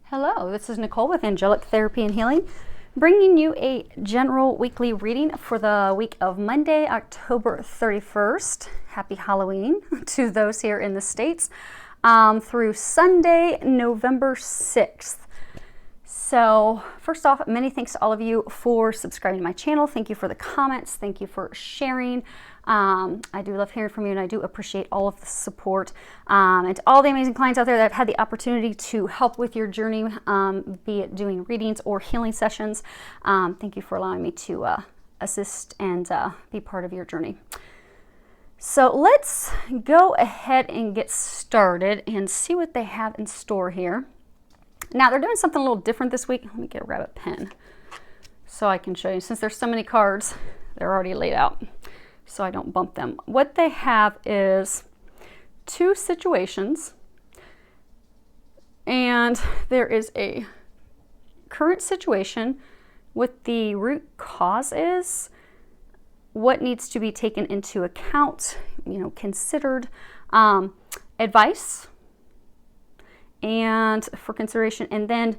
Hello, this is Nicole with Angelic Therapy and Healing, bringing you a general weekly reading for the week of Monday, October 31st. Happy Halloween to those here in the States, through Sunday, November 6th. So first off, many thanks to all of you for subscribing to my channel. Thank you for the comments. Thank you for sharing. I do love hearing from you, and I do appreciate all of the support. And to all the amazing clients out there that have had the opportunity to help with your journey, be it doing readings or healing sessions, thank you for allowing me to assist and be part of your journey. So let's go ahead and get started and see what they have in store here. Now, they're doing something a little different this week. Let me get a rabbit pen so I can show you. Since there's so many cards, they're already laid out so I don't bump them. What they have is two situations, and there is a current situation. What the root cause is, what needs to be taken into account, considered, advice, and for consideration. And then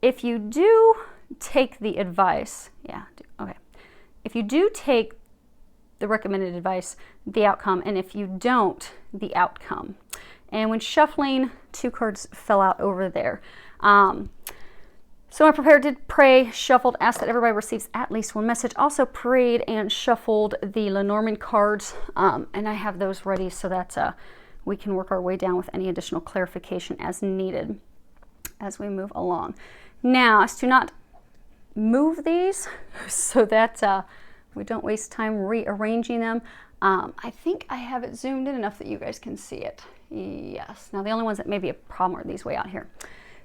if you do take the advice, if you do take the recommended advice, the outcome, and if you don't, the outcome. And when shuffling, two cards fell out over there. So I prepared, did pray, shuffled, asked that everybody receives at least one message. Also prayed and shuffled the Lenormand cards, and I have those ready so that we can work our way down with any additional clarification as needed as we move along. Now, as to not move these so that we don't waste time rearranging them, I think I have it zoomed in enough that you guys can see it. Yes. Now, the only ones that may be a problem are these way out here.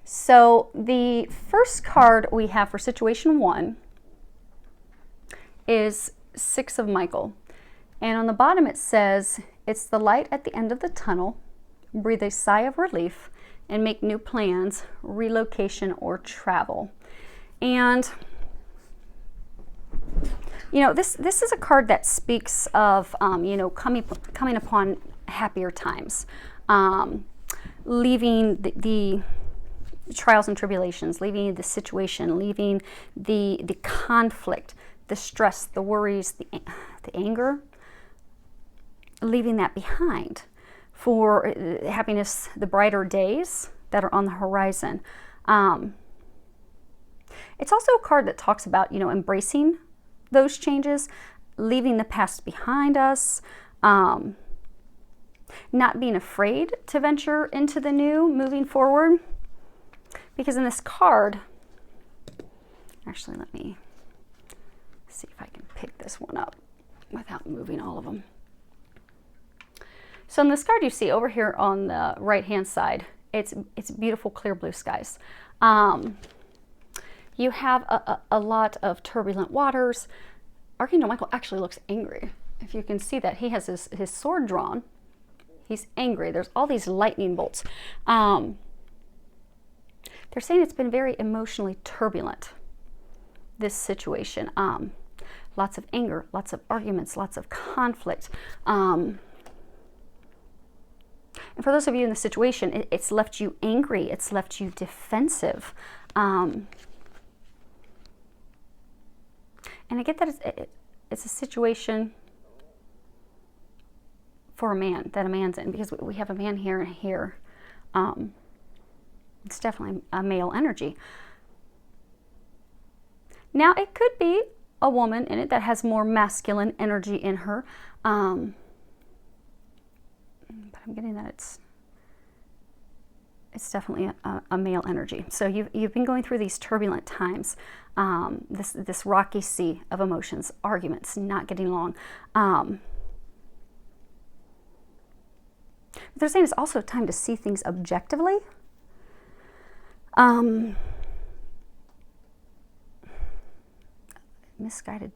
So the first card we have for situation one is Six of Michael. And on the bottom it says, it's the light at the end of the tunnel. Breathe a sigh of relief and make new plans, relocation, or travel. And this is a card that speaks of coming upon happier times, leaving the trials and tribulations, leaving the situation, leaving the conflict, the stress, the worries, the anger, leaving that behind for happiness, the brighter days that are on the horizon. It's also a card that talks about, embracing those changes, leaving the past behind us, not being afraid to venture into the new, moving forward. Because in this card, actually, let me see if I can pick this one up without moving all of them. So in this card you see over here on the right-hand side, it's beautiful clear blue skies. You have a lot of turbulent waters. Archangel Michael actually looks angry. If you can see that, he has his sword drawn. He's angry. There's all these lightning bolts. They're saying it's been very emotionally turbulent, this situation. Lots of anger, lots of arguments, lots of conflict. And for those of you in the situation, it's left you angry. It's left you defensive. And I get that it's a situation for a man, that a man's in, because we have a man here and here. It's definitely a male energy. Now, it could be a woman in it that has more masculine energy in her. But I'm getting that it's definitely a male energy. So you've been going through these turbulent times, this rocky sea of emotions, arguments, not getting along. They're saying it's also time to see things objectively. Misguided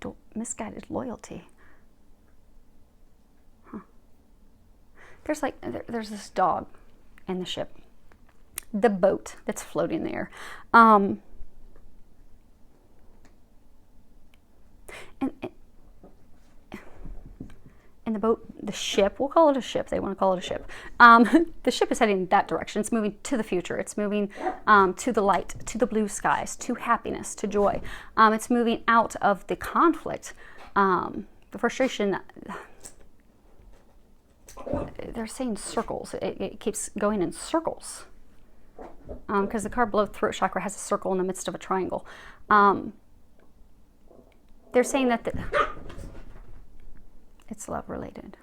loyalty. There's this dog in the ship, the boat that's floating there. And And the boat, the ship, we'll call it a ship. They want to call it a ship. The ship is heading in that direction. It's moving to the future. It's moving to the light, to the blue skies, to happiness, to joy. It's moving out of the conflict, the frustration. They're saying circles. It keeps going in circles. Because the card below throat chakra has a circle in the midst of a triangle. They're saying that it's love related.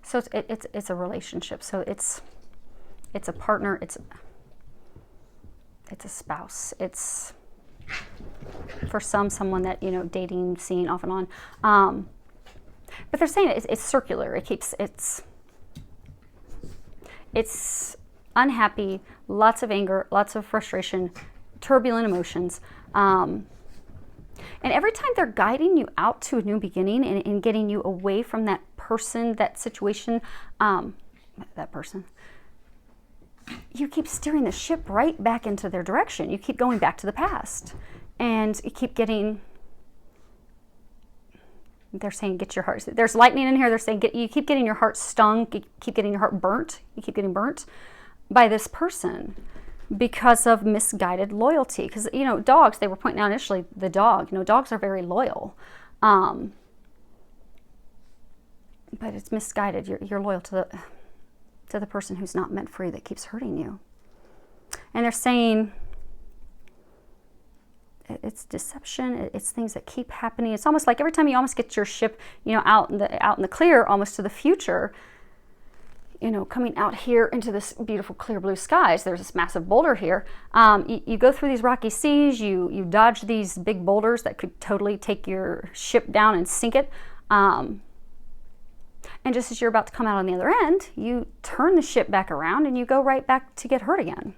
So it's a relationship. So it's a partner. It's a spouse. It's for someone that, you know, dating, seeing off and on. But they're saying it's circular. It's unhappy, lots of anger, lots of frustration, turbulent emotions. And every time they're guiding you out to a new beginning and getting you away from that person, that situation, that person, you keep steering the ship right back into their direction. You keep going back to the past. And you keep getting, they're saying get your heart, there's lightning in here. They're saying you keep getting your heart stung, you keep getting your heart burnt. You keep getting burnt by this person because of misguided loyalty. Because, you know, dogs, they were pointing out initially, the dog, you know, dogs are very loyal. But it's misguided. You're loyal to the person who's not meant for you, that keeps hurting you. And they're saying it's deception. It's things that keep happening. It's almost like every time you almost get your ship, you know, out in the clear, almost to the future, you know, coming out here into this beautiful clear blue skies. There's this massive boulder here. You go through these rocky seas. You dodge these big boulders that could totally take your ship down and sink it. And just as you're about to come out on the other end, you turn the ship back around and you go right back to get hurt again.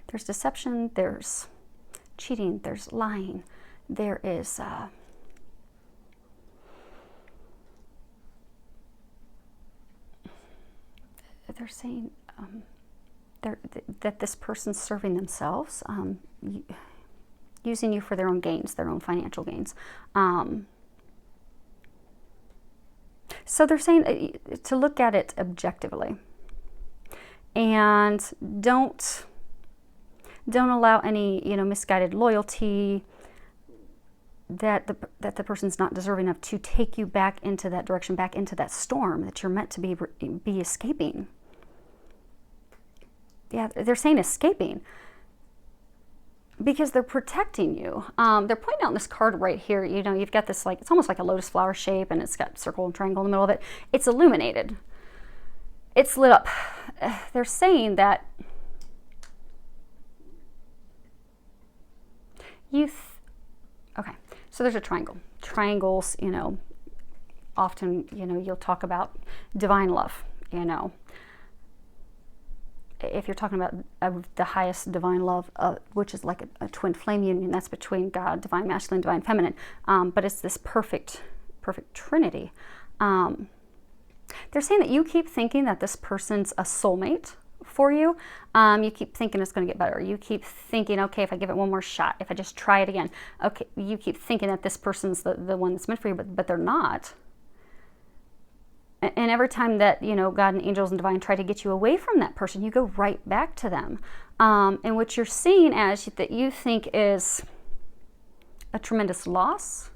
There's deception, there's cheating, there's lying, there is they're saying that this person's serving themselves, using you for their own gains, their own financial gains. So they're saying to look at it objectively, and don't allow any, you know, misguided loyalty that the person's not deserving of to take you back into that direction, back into that storm that you're meant to be escaping. Yeah, they're saying escaping because they're protecting you. They're pointing out in this card right here, you know, you've got this, like, it's almost like a lotus flower shape, and it's got circle and triangle in the middle of it. It's illuminated. It's lit up. They're saying that okay, so there's a triangle. Triangles, you know, often, you know, you'll talk about divine love, you know. If you're talking about the highest divine love, which is like a twin flame union, that's between God, divine masculine, divine feminine. But it's this perfect trinity. They're saying that you keep thinking that this person's a soulmate for you. You keep thinking it's going to get better. You keep thinking, okay, if I give it one more shot, if I just try it again, okay, you keep thinking that this person's the one that's meant for you, but they're not. And every time that, you know, God and angels and divine try to get you away from that person, you go right back to them. And what you're seeing as that you think is a tremendous loss,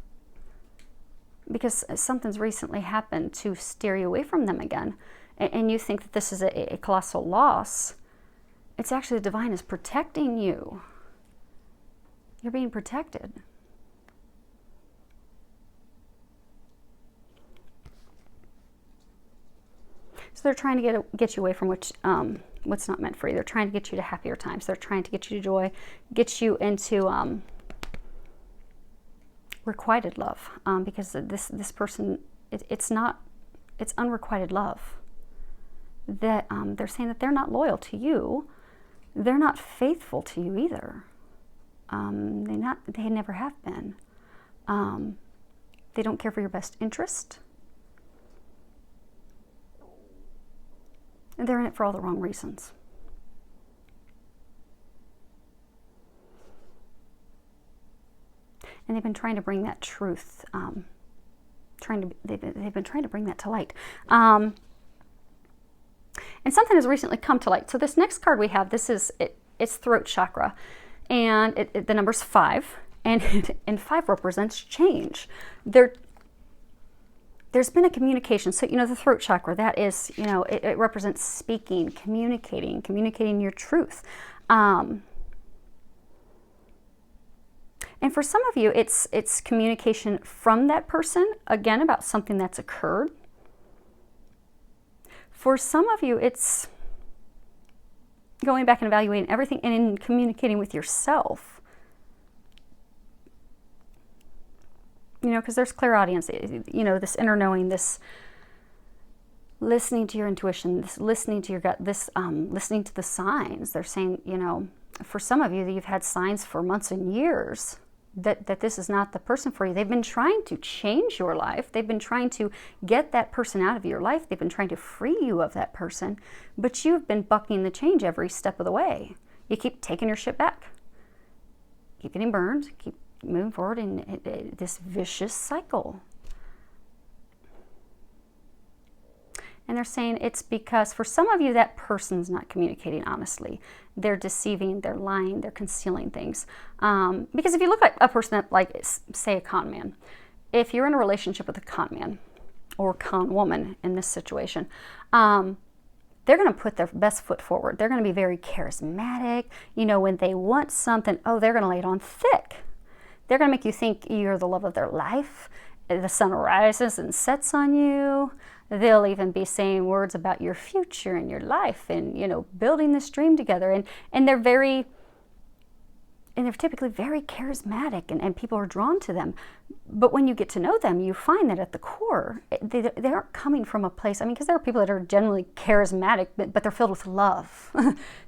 because something's recently happened to steer you away from them again, and you think that this is a colossal loss, it's actually the divine is protecting you. You're being protected. So they're trying to get you away from what's not meant for you. They're trying to get you to happier times. They're trying to get you to joy, get you into requited love, because this person, it's unrequited love. That they're saying that they're not loyal to you. They're not faithful to you either. They never have been. They don't care for your best interest. They're in it for all the wrong reasons. and they've been trying to bring that truth, they've been trying to bring that to light. And something has recently come to light. So this next card we have, it's throat chakra, and the number's 5, and 5 represents change. There's been a communication. So, the throat chakra, that is, it represents speaking, communicating your truth. And for some of you, it's communication from that person, again, about something that's occurred. For some of you, it's going back and evaluating everything and communicating with yourself. Because there's clear audience, this inner knowing, this listening to your intuition, this listening to your gut, this listening to the signs. They're saying, for some of you, that you've had signs for months and years that this is not the person for you. They've been trying to change your life. They've been trying to get that person out of your life. They've been trying to free you of that person, but you've been bucking the change every step of the way. You keep taking your shit back. Keep getting burned, keep moving forward in this vicious cycle. And they're saying it's because for some of you, that person's not communicating honestly. They're deceiving, they're lying, they're concealing things. Because if you look at a person that, like, say, a con man, if you're in a relationship with a con man or con woman in this situation, they're going to put their best foot forward. They're going to be very charismatic. When they want something, they're going to lay it on thick. They're going to make you think you're the love of their life. The sun rises and sets on you. They'll even be saying words about your future and your life and, building this dream together. And they're typically very charismatic and people are drawn to them. But when you get to know them, you find that at the core, they aren't coming from a place, because there are people that are generally charismatic, but they're filled with love.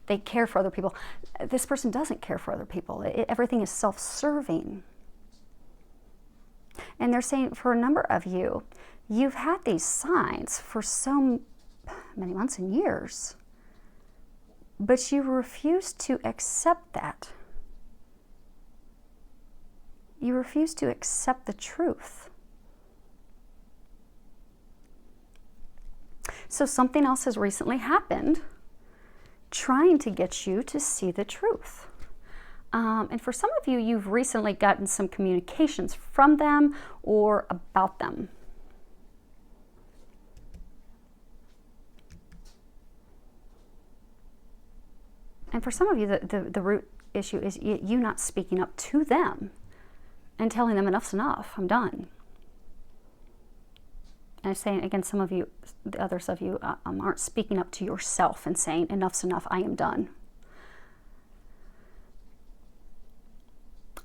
They care for other people. This person doesn't care for other people. Everything is self-serving. And they're saying for a number of you, you've had these signs for so many months and years, but you refuse to accept that. You refuse to accept the truth. So something else has recently happened trying to get you to see the truth. And for some of you, you've recently gotten some communications from them or about them. And for some of you, the root issue is you not speaking up to them and telling them enough's enough, I'm done. And I'm saying, again, some of you, the others of you, aren't speaking up to yourself and saying enough's enough, I am done.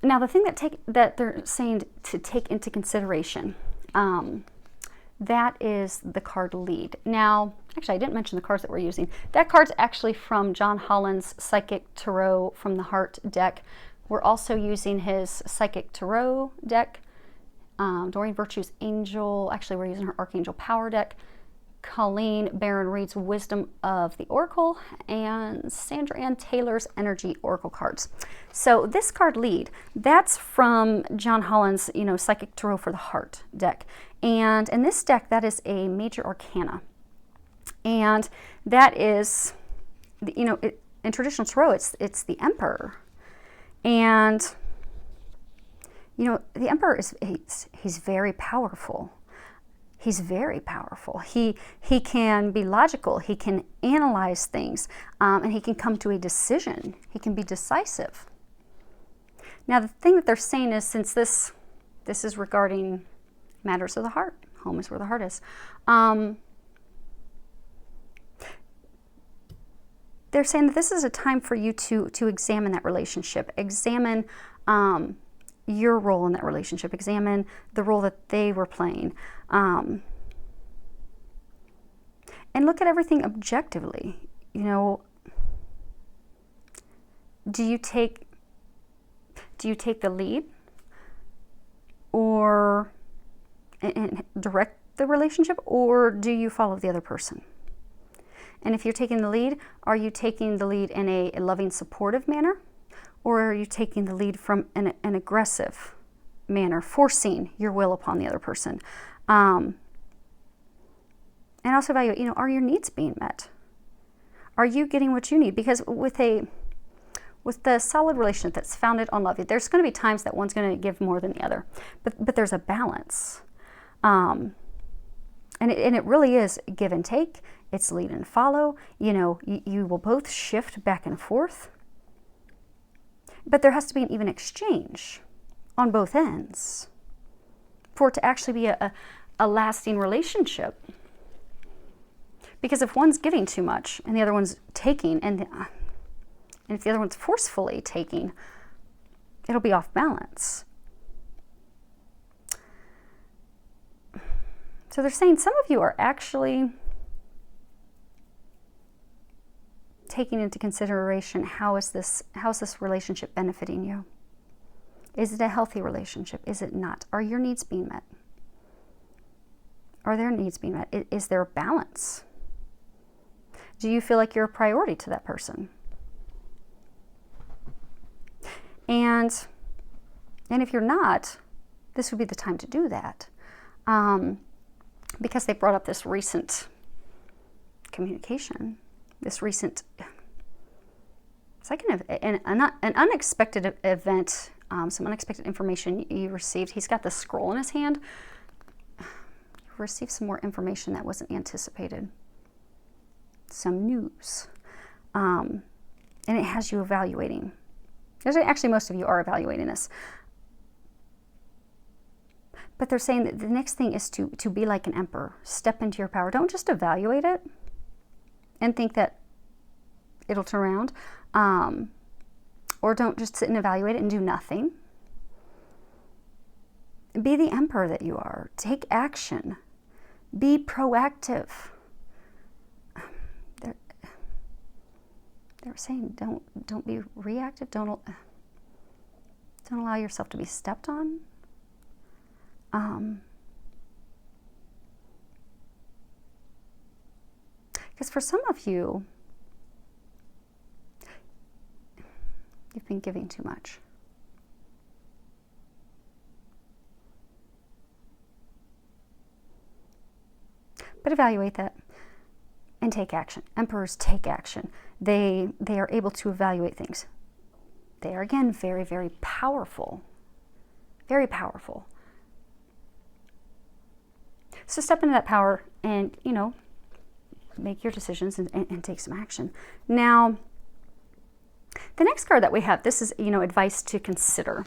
Now, the thing that they're saying to take into consideration, that is the card lead. Now, actually, I didn't mention the cards that we're using. That card's actually from John Holland's Psychic Tarot from the Heart deck. We're also using his Psychic Tarot deck, Doreen Virtue's Angel. Actually, we're using her Archangel Power deck. Colleen Barron Reed's Wisdom of the Oracle, and Sandra Ann Taylor's Energy Oracle cards. So this card lead, that's from John Holland's, Psychic Tarot for the Heart deck. And in this deck, that is a major arcana. And that is, in traditional tarot, it's the Emperor. And, the Emperor he's very powerful. He's very powerful. He can be logical. He can analyze things, and he can come to a decision. He can be decisive. Now, the thing that they're saying is, since this is regarding matters of the heart, home is where the heart is. They're saying that this is a time for you to examine that relationship, examine your role in that relationship, examine the role that they were playing, and look at everything objectively. Do you take the lead or and direct the relationship, or do you follow the other person? And if you're taking the lead, are you taking the lead in a loving, supportive manner, or are you taking the lead from an aggressive manner, forcing your will upon the other person. And also evaluate, are your needs being met? Are you getting what you need? Because with the solid relationship that's founded on love, there's going to be times that one's going to give more than the other, but there's a balance. And it really is give and take. It's lead and follow. You will both shift back and forth, but there has to be an even exchange on both ends for it to actually be a lasting relationship. Because if one's giving too much and the other one's taking, and if the other one's forcefully taking, it'll be off balance. So they're saying some of you are actually taking into consideration, how is this relationship benefiting you? Is it a healthy relationship? Is it not? Are your needs being met? Are their needs being met? Is there a balance? Do you feel like you're a priority to that person? And if you're not, this would be the time to do that. Because they brought up this recent communication, it's like an unexpected event, some unexpected information you received. He's got the scroll in his hand. You received some more information that wasn't anticipated. Some news. And it has you evaluating. Actually, most of you are evaluating this. But they're saying that the next thing is to be like an emperor. Step into your power. Don't just evaluate it and think that it'll turn around. Or don't just sit and evaluate it and do nothing. Be the emperor that you are. Take action. Be proactive. They were saying don't be reactive. Don't allow yourself to be stepped on. Because for some of you, you've been giving too much. But evaluate that and take action. Emperors take action. They are able to evaluate things. They are, again, very, very powerful. Very powerful. So step into that power and, make your decisions and take some action. Now, the next card that we have, this is, advice to consider.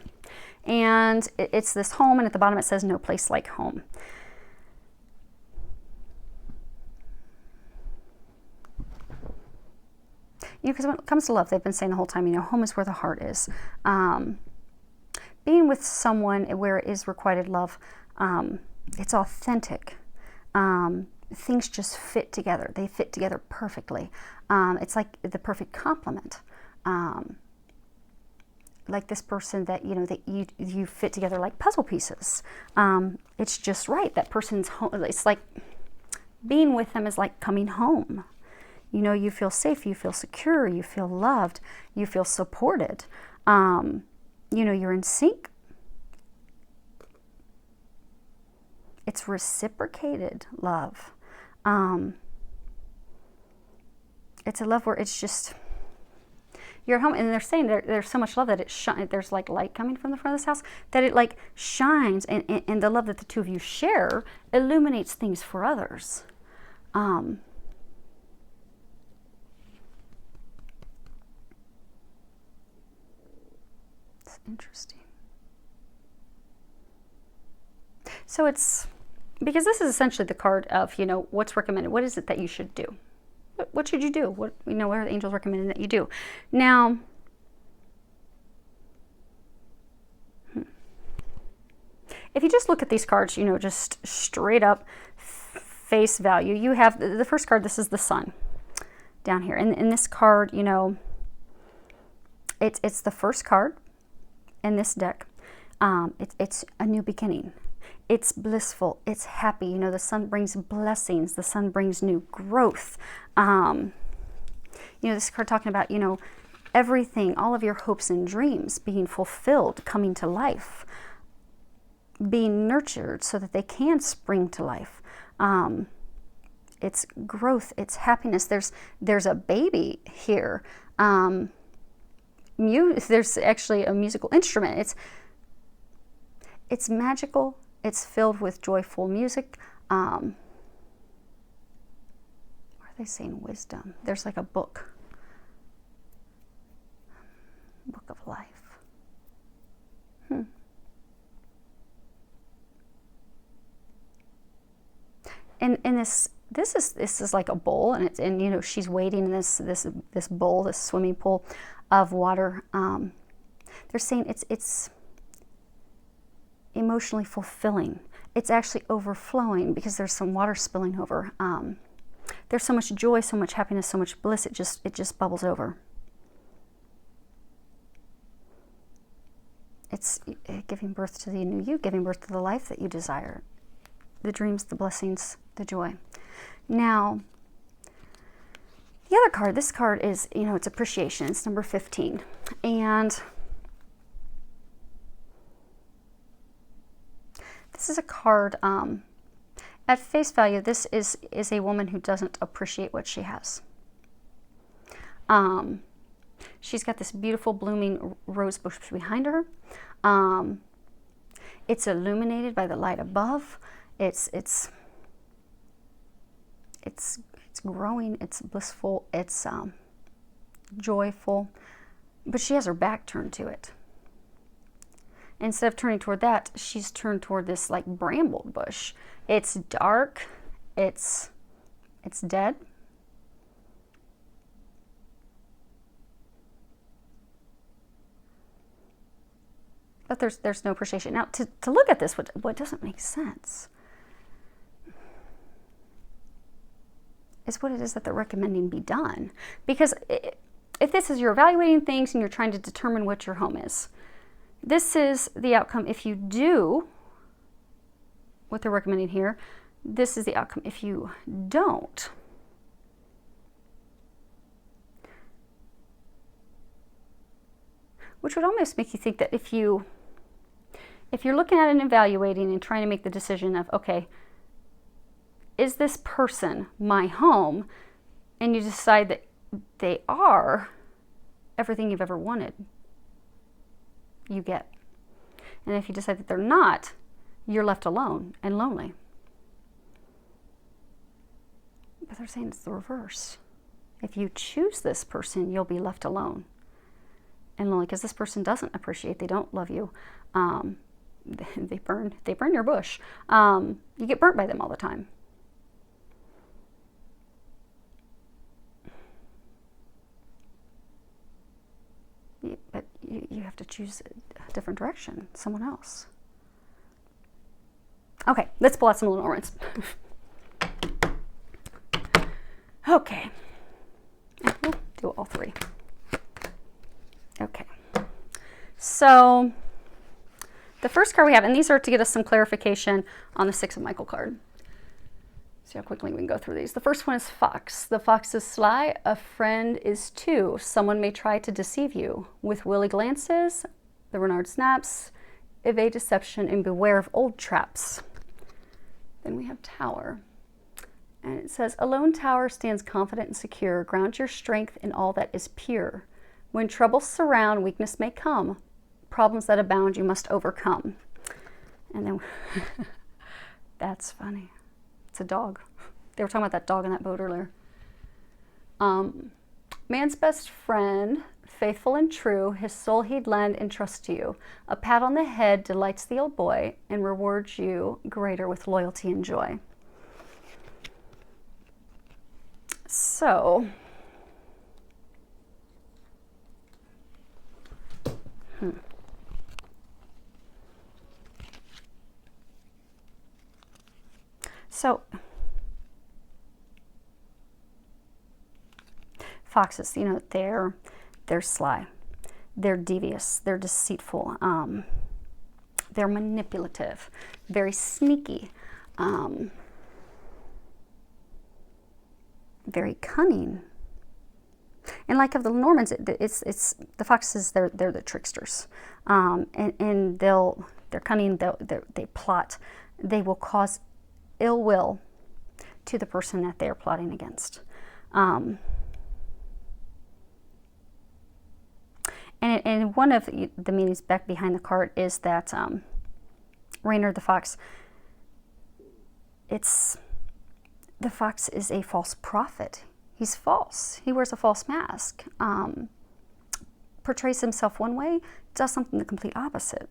And it's this home, and at the bottom it says, no place like home. Because when it comes to love, they've been saying the whole time, home is where the heart is. Being with someone where it is requited love, it's authentic. Things just fit together. They fit together perfectly. It's like the perfect complement. Like this person that, that you fit together like puzzle pieces. It's just right. That person's home. It's like being with them is like coming home. You feel safe, you feel secure, you feel loved, you feel supported. You're in sync. It's reciprocated love. It's a love where it's just, you're at home, and they're saying there's so much love that it shines. There's like light coming from the front of this house that it like shines, and the love that the two of you share illuminates things for others. It's interesting. So it's, because this is essentially the card of, what's recommended. What is it that you should do? What should you do? What are the angels recommending that you do? Now, if you just look at these cards, just straight up face value, you have the first card. This is the sun down here. And in this card, it's the first card in this deck. It's a new beginning. It's blissful. It's happy. The sun brings blessings. The sun brings new growth. This card talking about, everything, all of your hopes and dreams being fulfilled, coming to life. being nurtured so that they can spring to life. It's growth, it's happiness. There's a baby here. There's actually a musical instrument. It's magical. It's filled with joyful music. What are they saying? Wisdom. There's like a book of life. And this is like a bowl, and she's wading in this bowl, this swimming pool of water. They're saying it's emotionally fulfilling. It's actually overflowing because there's some water spilling over. There's so much joy, so much happiness, so much bliss. It just bubbles over. It's giving birth to the new you, giving birth to the life that you desire, the dreams, the blessings, the joy. Now, the other card, this card is, it's appreciation. It's number 15. And this is a card, at face value, this is a woman who doesn't appreciate what she has. She's got this beautiful blooming rose bush behind her. It's illuminated by the light above. It's growing, it's blissful, it's joyful, but she has her back turned to it. Instead of turning toward that, she's turned toward this like bramble bush. It's dark, it's dead. But there's no appreciation. Now, to look at this, what doesn't make sense is what it is that they're recommending be done. Because if this is, you're evaluating things and you're trying to determine what your home is, this is the outcome if you do what they're recommending here. This is the outcome if you don't. Which would almost make you think that if you're looking at and evaluating and trying to make the decision of, okay, is this person my home? And you decide that they are everything you've ever wanted, you get. And if you decide that they're not, you're left alone and lonely. But they're saying it's the reverse. If you choose this person, you'll be left alone and lonely because this person doesn't appreciate, they don't love you. They burn your bush. You get burnt by them all the time. But you have to choose a different direction, someone else. Okay, let's pull out some Lenormands. Okay, we'll do all three. Okay, so the first card we have, and these are to get us some clarification on the Six of Michael card. See how quickly we can go through these. The first one is Fox. The fox is sly, a friend is too. Someone may try to deceive you. With willy glances, the Renard snaps, evade deception, and beware of old traps. Then we have Tower. And it says, a lone tower stands confident and secure. Ground your strength in all that is pure. When troubles surround, weakness may come. Problems that abound you must overcome. And then, that's funny. It's a dog. They were talking about that dog in that boat earlier. Man's best friend, faithful and true, his soul he'd lend and trust to you. A pat on the head delights the old boy and rewards you greater with loyalty and joy. So, foxes, they're sly, they're devious, they're deceitful, they're manipulative, very sneaky, very cunning. And like of the Normans, it's the foxes, they're the tricksters, and they'll they're cunning, they plot, they will cause ill will to the person that they're plotting against. And one of the meanings back behind the card is that Rainer the fox, the fox is a false prophet. He's false. He wears a false mask, portrays himself one way, does something the complete opposite.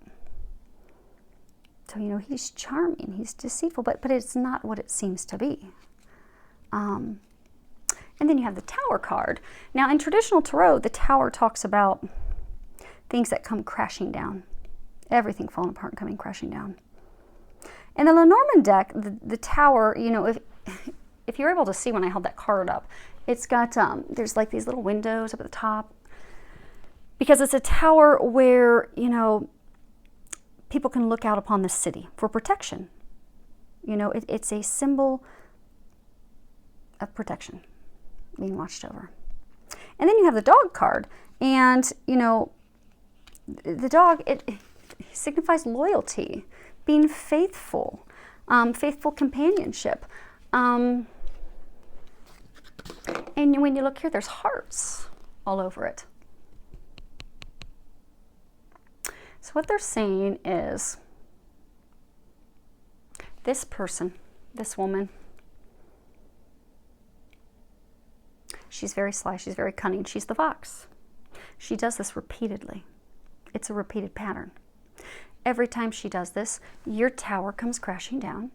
So, he's charming, he's deceitful, but it's not what it seems to be. And then you have the Tower card. Now, in traditional tarot, the Tower talks about things that come crashing down. Everything falling apart and coming crashing down. In the Lenormand deck, the Tower, if you're able to see when I held that card up, it's got, there's like these little windows up at the top. Because it's a tower where, people can look out upon the city for protection. It's a symbol of protection, being watched over. And then you have the Dog card. And, the dog, it signifies loyalty, being faithful, faithful companionship. And when you look here, there's hearts all over it. So what they're saying is, this person, this woman, she's very sly, she's very cunning, she's the fox. She does this repeatedly. It's a repeated pattern. Every time she does this, your tower comes crashing down.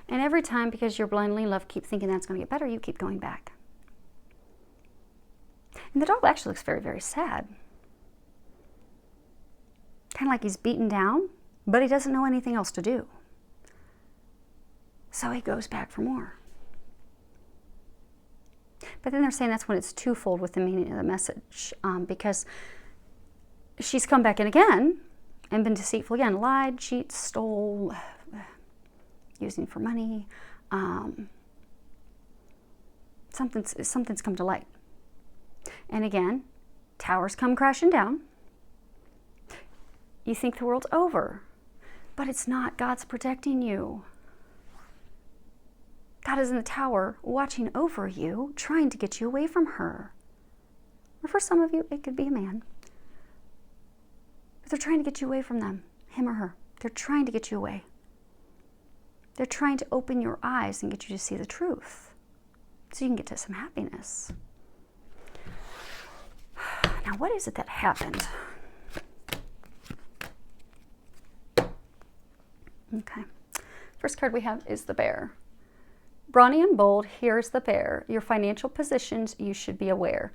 And every time, because you're blindly in love, keep thinking that's going to get better, you keep going back. And the dog actually looks very, very sad. Kind of like he's beaten down, but he doesn't know anything else to do. So he goes back for more. But then they're saying that's when it's twofold with the meaning of the message, because she's come back in again and been deceitful again, lied, cheated, stole, using for money. Something's come to light. And again, towers come crashing down. You think the world's over, but it's not. God's protecting you. God is in the tower watching over you, trying to get you away from her. Or for some of you, it could be a man. But they're trying to get you away from them, him or her. They're trying to get you away. They're trying to open your eyes and get you to see the truth so you can get to some happiness. Now, what is it that happened? Okay. First card we have is the Bear. Brawny and bold, here's the Bear. Your financial positions, you should be aware.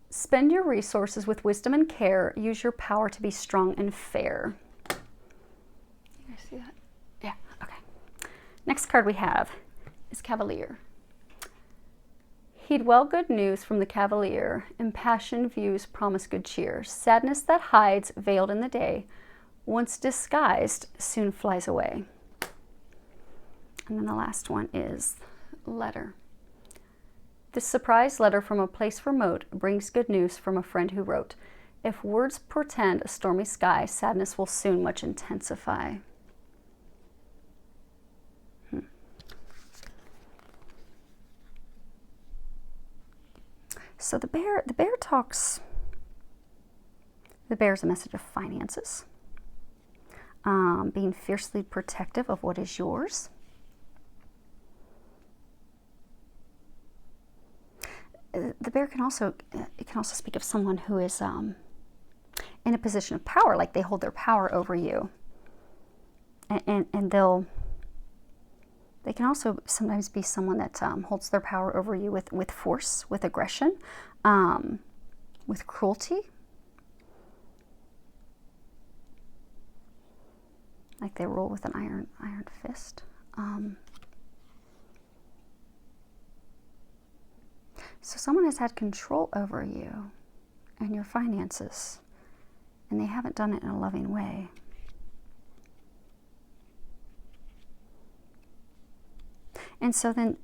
Spend your resources with wisdom and care. Use your power to be strong and fair. You guys see that? Yeah, okay. Next card we have is Cavalier. Heed well good news from the Cavalier. Impassioned views promise good cheer. Sadness that hides, veiled in the day, once disguised, soon flies away. And then the last one is letter. This surprise letter from a place remote brings good news from a friend who wrote, if words portend a stormy sky, sadness will soon much intensify. So the bear talks, the bear is a message of finances, being fiercely protective of what is yours. The bear can also speak of someone who is in a position of power, like they hold their power over you, and they can also sometimes be someone that holds their power over you with force, with aggression, with cruelty, like they rule with an iron fist. So someone has had control over you and your finances, and they haven't done it in a loving way. And so then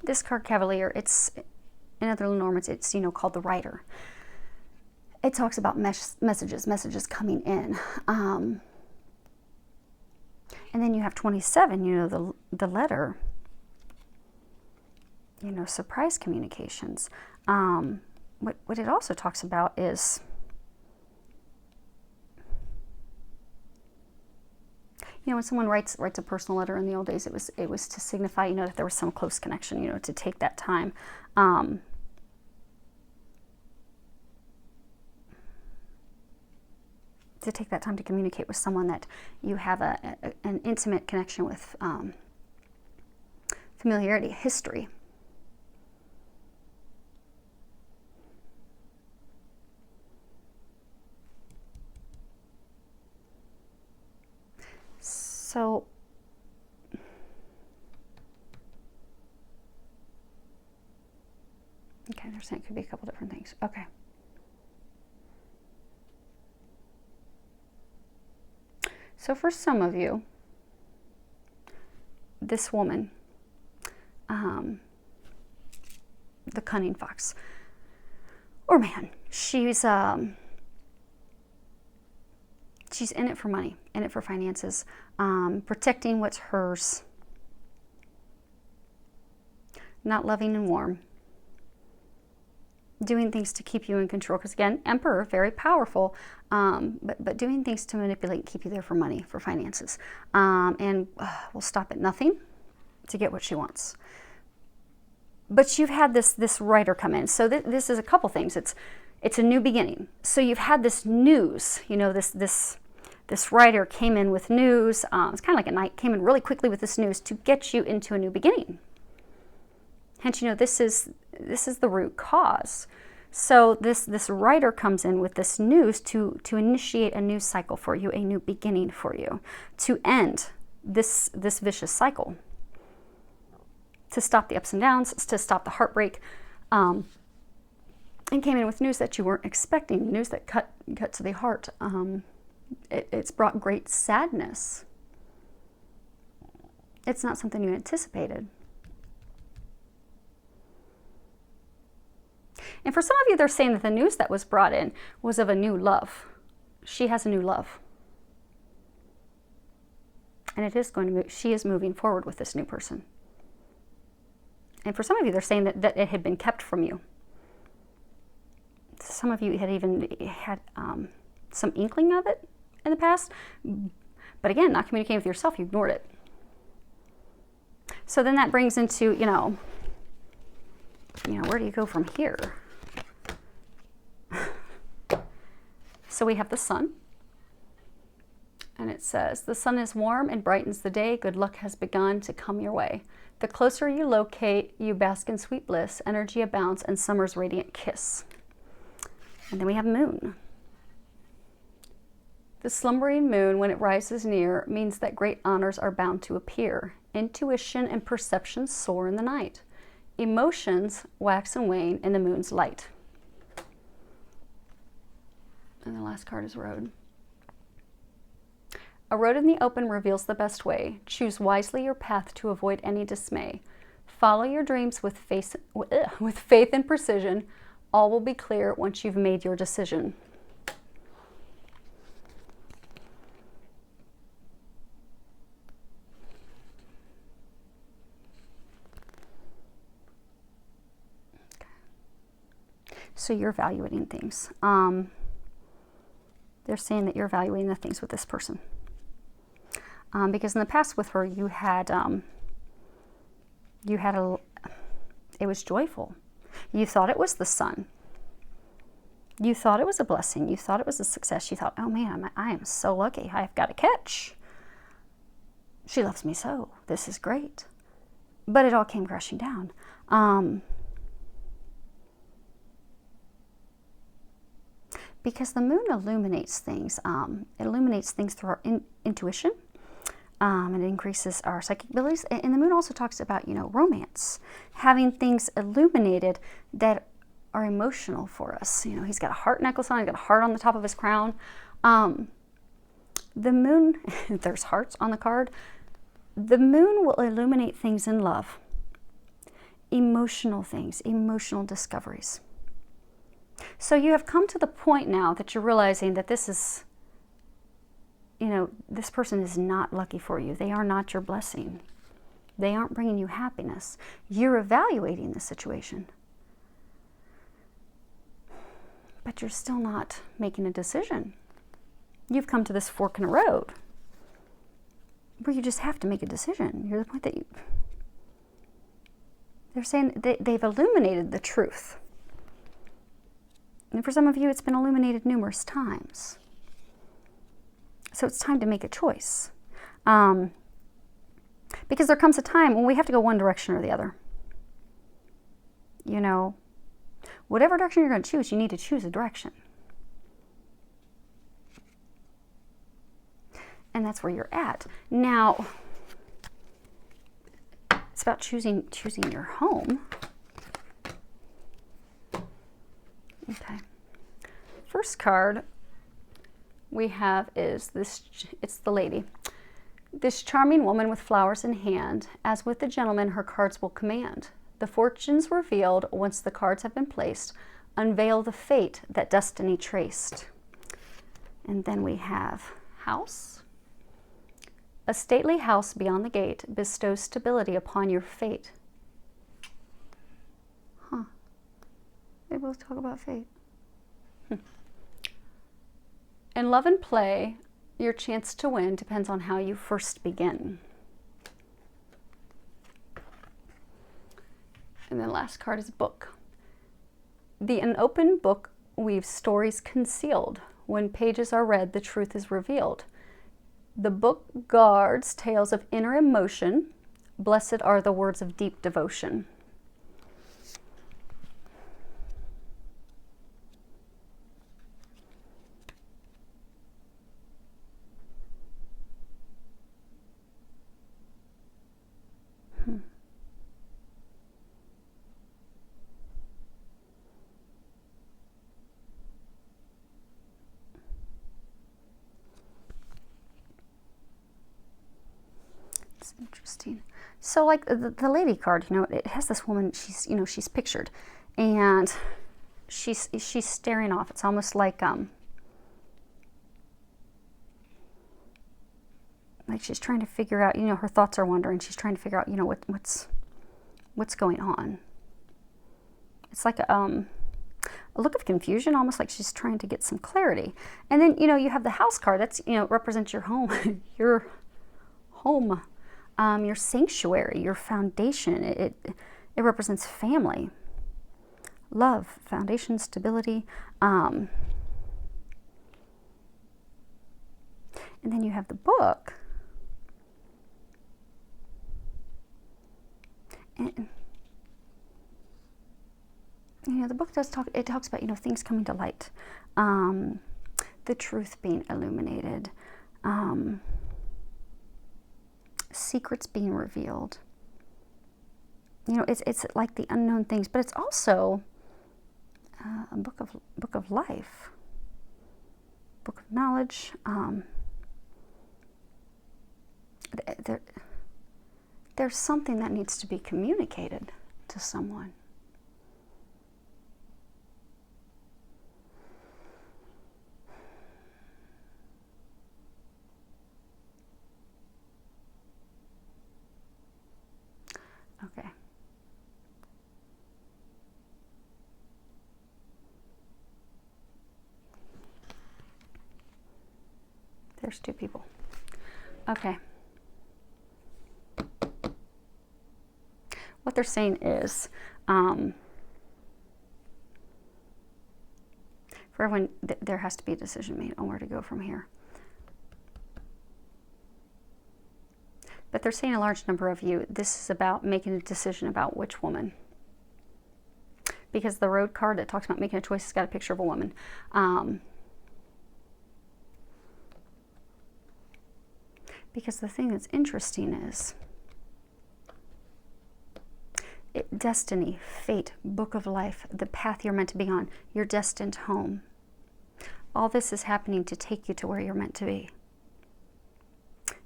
this card, Cavalier, it's in other Lenormands, it's called the Rider. It talks about messages coming in. And then you have 27, the letter, surprise communications. What it also talks about is, when someone writes a personal letter in the old days, it was to signify, that there was some close connection, to take that time. To take that time to communicate with someone that you have an intimate connection with, familiarity, history. So, okay, they're saying it could be a couple different things. Okay. So for some of you, this woman, the cunning fox, or man, she's in it for money, in it for finances, protecting what's hers, not loving and warm, doing things to keep you in control. Because again, Emperor, very powerful, but doing things to manipulate and keep you there for money, for finances, and will stop at nothing to get what she wants. But you've had this writer come in. So this is a couple things. It's a new beginning. So you've had this news. This writer came in with news. It's kind of like a knight, came in really quickly with this news to get you into a new beginning. Hence, this is the root cause. So this writer comes in with this news to initiate a new cycle for you, a new beginning for you, to end this vicious cycle, to stop the ups and downs, to stop the heartbreak, and came in with news that you weren't expecting, news that cut to the heart. It's brought great sadness. It's not something you anticipated. And for some of you, they're saying that the news that was brought in was of a new love. She has a new love. And it is going to move. She is moving forward with this new person. And for some of you, they're saying that it had been kept from you. Some of you had even had some inkling of it in the past. But again, not communicating with yourself, you ignored it. So then that brings into, where do you go from here? So we have the sun. And it says, the sun is warm and brightens the day. Good luck has begun to come your way. The closer you locate, you bask in sweet bliss. Energy abounds and summer's radiant kiss. And then we have moon. The slumbering moon, when it rises near, means that great honors are bound to appear. Intuition and perception soar in the night. Emotions wax and wane in the moon's light. And the last card is road. A road in the open reveals the best way. Choose wisely your path to avoid any dismay. Follow your dreams with faith and precision. All will be clear once you've made your decision. So you're evaluating things. They're saying that you're evaluating the things with this person. Because in the past with her, it was joyful. You thought it was the sun. You thought it was a blessing. You thought it was a success. You thought, oh man, I am so lucky. I've got a catch. She loves me so. This is great. But it all came crashing down. Because the moon illuminates things. It illuminates things through our intuition. It increases our psychic abilities. And the moon also talks about, romance. Having things illuminated that are emotional for us. He's got a heart necklace on. He's got a heart on the top of his crown. The moon, there's hearts on the card. The moon will illuminate things in love. Emotional things, emotional discoveries. So you have come to the point now that you're realizing that this is this person is not lucky for you. They are not your blessing. They aren't bringing you happiness. You're evaluating the situation, but you're still not making a decision. You've come to this fork in a road where you just have to make a decision. You're at the point that they're saying they've illuminated the truth. And for some of you, it's been illuminated numerous times. So it's time to make a choice. Because there comes a time when we have to go one direction or the other. Whatever direction you're going to choose, you need to choose a direction. And that's where you're at. Now, it's about choosing your home. Okay. First card we have is this. It's the lady. This charming woman with flowers in hand, as with the gentleman her cards will command. The fortunes revealed once the cards have been placed unveil the fate that destiny traced. And then we have house. A stately house beyond the gate bestows stability upon your fate. Huh. They both talk about fate. In love and play, your chance to win depends on how you first begin. And then last card is book. The unopened book weaves stories concealed. When pages are read, the truth is revealed. The book guards tales of inner emotion. Blessed are the words of deep devotion. Interesting. So like the lady card, it has this woman, she's pictured, and she's staring off. It's almost like she's trying to figure out, her thoughts are wandering. She's trying to figure out, what's going on. It's like a look of confusion, almost like she's trying to get some clarity. And then, you have the house card. That's, represents your home, your home. Your sanctuary, your foundation. It represents family, love, foundation, stability. And then you have the book. And the book does talk. It talks about things coming to light, the truth being illuminated. Secrets being revealed. It's like the unknown things, but it's also a book of life, book of knowledge. There's something that needs to be communicated to someone. Okay. There's two people. Okay. What they're saying is, for everyone, there has to be a decision made on where to go from here. But they're saying a large number of you, this is about making a decision about which woman. Because the road card that talks about making a choice has got a picture of a woman. Because the thing that's interesting is destiny, fate, book of life, the path you're meant to be on, your destined home. All this is happening to take you to where you're meant to be.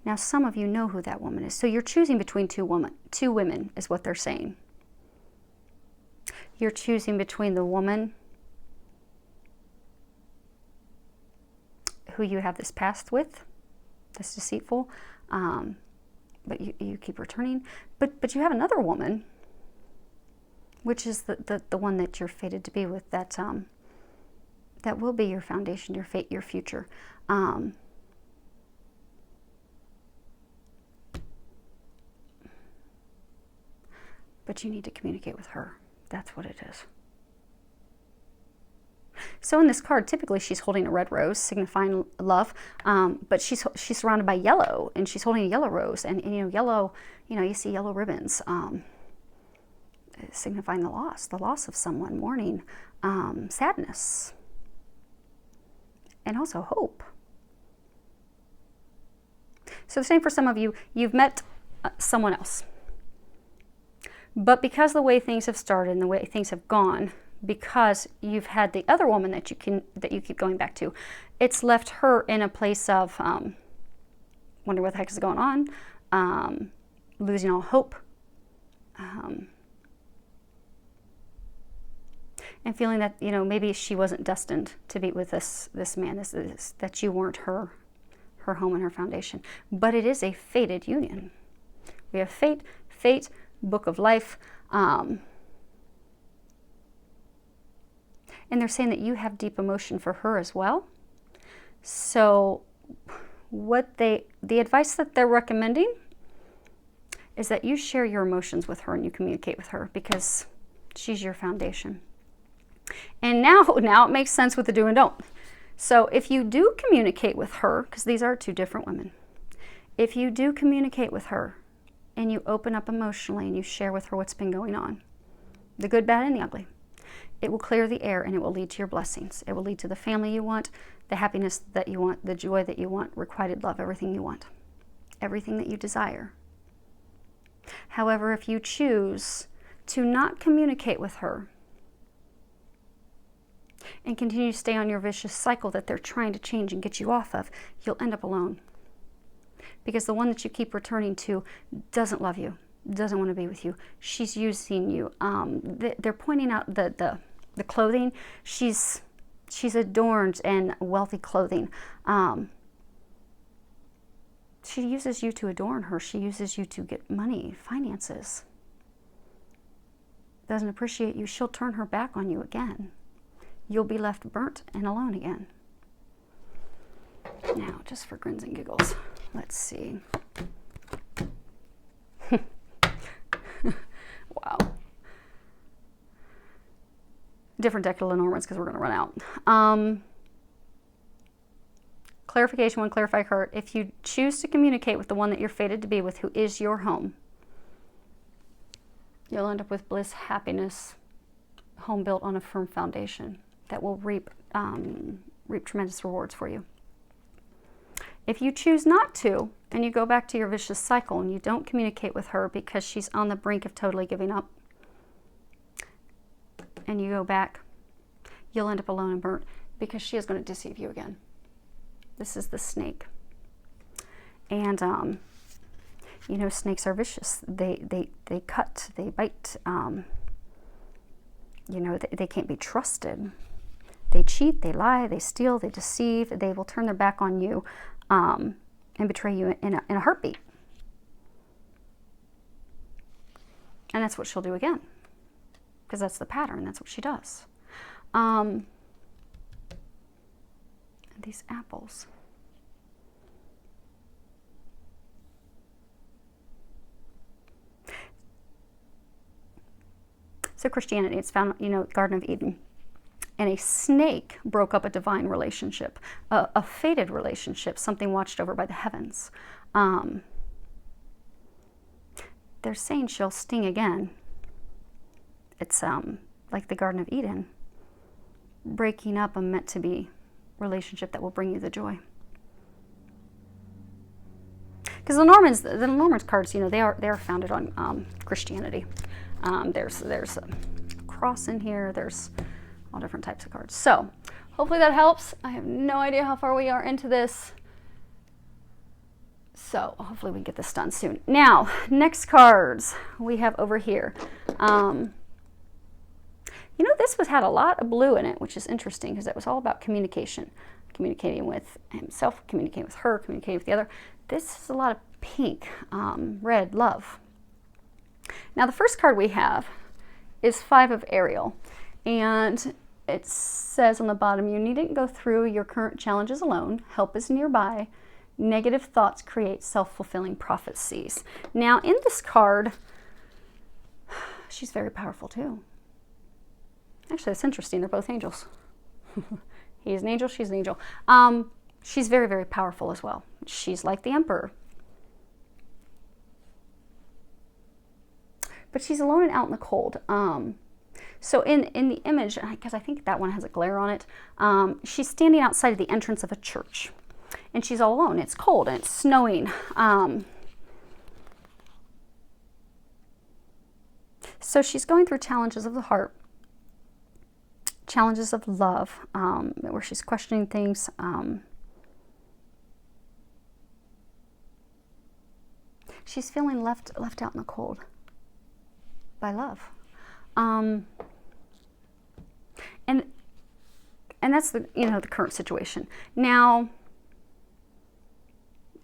Now, some of you know who that woman is. So you're choosing between two women is what they're saying. You're choosing between the woman who you have this past with, that's deceitful, but you keep returning. But you have another woman, which is the one that you're fated to be with, that that will be your foundation, your fate, your future. But you need to communicate with her. That's what it is. So in this card, typically she's holding a red rose, signifying love, but she's surrounded by yellow, and she's holding a yellow rose, and yellow, you see yellow ribbons, signifying the loss of someone, mourning, sadness, and also hope. So the same for some of you. You've met someone else, but because of the way things have started and the way things have gone, because you've had the other woman that you keep going back to, it's left her in a place of wonder what the heck is going on, losing all hope, and feeling that maybe she wasn't destined to be with this man, that you weren't her home and her foundation. But it is a fated union. We have fate, book of life. And they're saying that you have deep emotion for her as well. So the advice that they're recommending is that you share your emotions with her and you communicate with her, because she's your foundation. And now it makes sense with the do and don't. So if you do communicate with her, because these are two different women, if you do communicate with her and you open up emotionally and you share with her what's been going on, the good, bad, and the ugly, it will clear the air and it will lead to your blessings. It will lead to the family you want, the happiness that you want, the joy that you want, requited love, everything you want, everything that you desire. However, if you choose to not communicate with her and continue to stay on your vicious cycle that they're trying to change and get you off of, you'll end up alone. Because the one that you keep returning to doesn't love you, doesn't want to be with you. She's using you. They're pointing out the clothing. She's adorned in wealthy clothing. She uses you to adorn her. She uses you to get money, finances. Doesn't appreciate you. She'll turn her back on you again. You'll be left burnt and alone again. Now, just for grins and giggles, let's see. Wow. Different deck of Lenormands because we're going to run out. Clarification, one clarify card. If you choose to communicate with the one that you're fated to be with, who is your home, you'll end up with bliss, happiness, home built on a firm foundation that will reap tremendous rewards for you. If you choose not to, and you go back to your vicious cycle and you don't communicate with her because she's on the brink of totally giving up, and you go back, you'll end up alone and burnt, because she is going to deceive you again. This is the snake. And, snakes are vicious. They cut, they bite. They can't be trusted. They cheat, they lie, they steal, they deceive. They will turn their back on you and betray you in a heartbeat. And that's what she'll do again, because that's the pattern. That's what she does. These apples. So Christianity, it's found, Garden of Eden. And a snake broke up a divine relationship, a fated relationship, something watched over by the heavens. They're saying she'll sting again. It's like the Garden of Eden, breaking up a meant-to-be relationship that will bring you the joy. Because the Normans cards, they are founded on Christianity. There's a cross in here. There's all different types of cards. So hopefully that helps. I have no idea how far we are into this. So hopefully we can get this done soon. Now, next cards we have over here. This had a lot of blue in it, which is interesting because it was all about communication. communicating with himself, communicating with her, communicating with the other. This is a lot of pink, red, love. Now the first card we have is 5 of Ariel, and it says on the bottom, you needn't go through your current challenges alone. Help is nearby. Negative thoughts create self-fulfilling prophecies. Now in this card, she's very powerful too. Actually, that's interesting. They're both angels. He's an angel, she's an angel. She's very, very powerful as well. She's like the emperor. But she's alone and out in the cold. So in the image, because I think that one has a glare on it, she's standing outside of the entrance of a church. And she's all alone. It's cold and it's snowing. So she's going through challenges of the heart, challenges of love, where she's questioning things. She's feeling left out in the cold by love. And that's the the current situation. Now,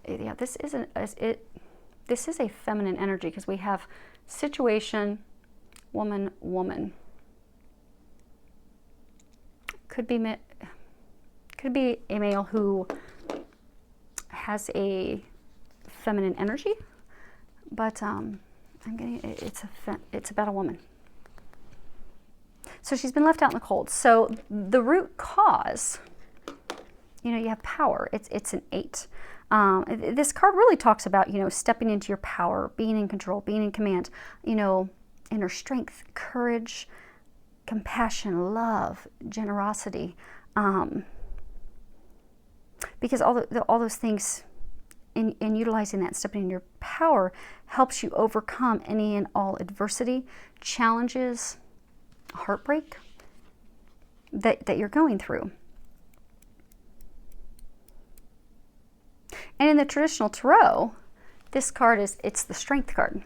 yeah, this is a feminine energy, because we have situation, woman, woman. Could be a male who has a feminine energy, but I'm getting it's about a woman. So she's been left out in the cold. So the root cause, you have power. It's an 8. This card really talks about, stepping into your power, being in control, being in command, inner strength, courage, compassion, love, generosity. Because all those things, in utilizing that, stepping in your power, helps you overcome any and all adversity, challenges, heartbreak that you're going through. And in the traditional tarot, this card it's the strength card.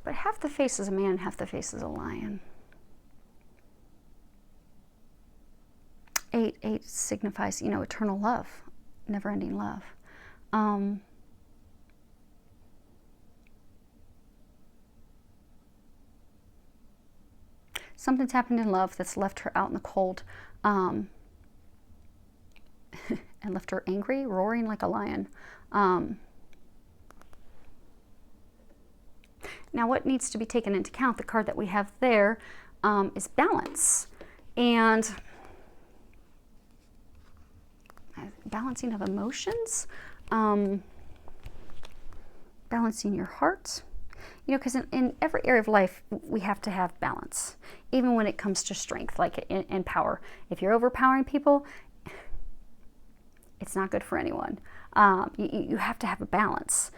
But half the face is a man, half the face is a lion. 8 signifies, eternal love, never-ending love. Something's happened in love that's left her out in the cold, and left her angry, roaring like a lion. Now, what needs to be taken into account, the card that we have there, is balance. And balancing of emotions, balancing your heart. Because in every area of life, we have to have balance, even when it comes to strength, like in power. If you're overpowering people, it's not good for anyone. You have to have a balance.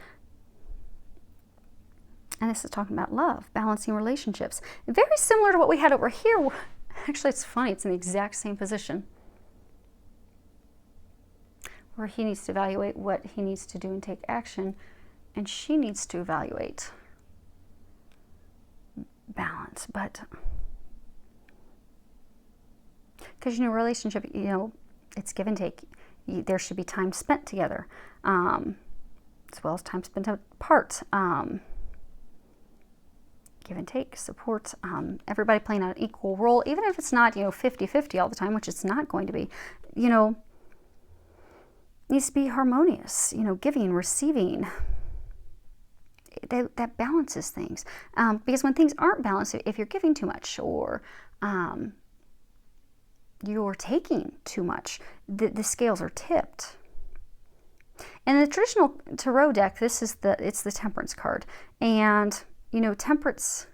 And this is talking about love, balancing relationships. Very similar to what we had over here. Actually, it's funny. It's in the exact same position, where he needs to evaluate what he needs to do and take action, and she needs to evaluate balance. But because relationship, it's give and take. There should be time spent together, as well as time spent apart. Give and take, support, everybody playing an equal role, even if it's not 50-50 all the time, which it's not going to be. Needs to be harmonious. Giving, receiving. That balances things, because when things aren't balanced, if you're giving too much or you're taking too much, the scales are tipped. And in the traditional tarot deck, it's the Temperance card, and Temperance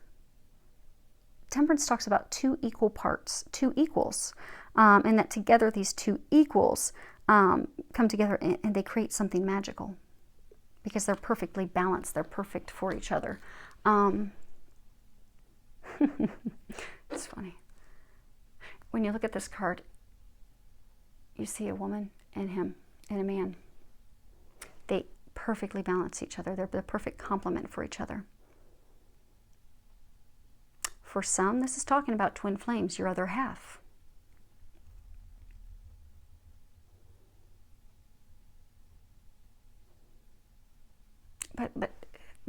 talks about 2 equal parts, 2 equals, and that together these 2 equals come together and they create something magical, because they're perfectly balanced. They're perfect for each other. It's funny. When you look at this card, you see a woman and him and a man. They perfectly balance each other. They're the perfect complement for each other. For some, this is talking about twin flames, your other half. But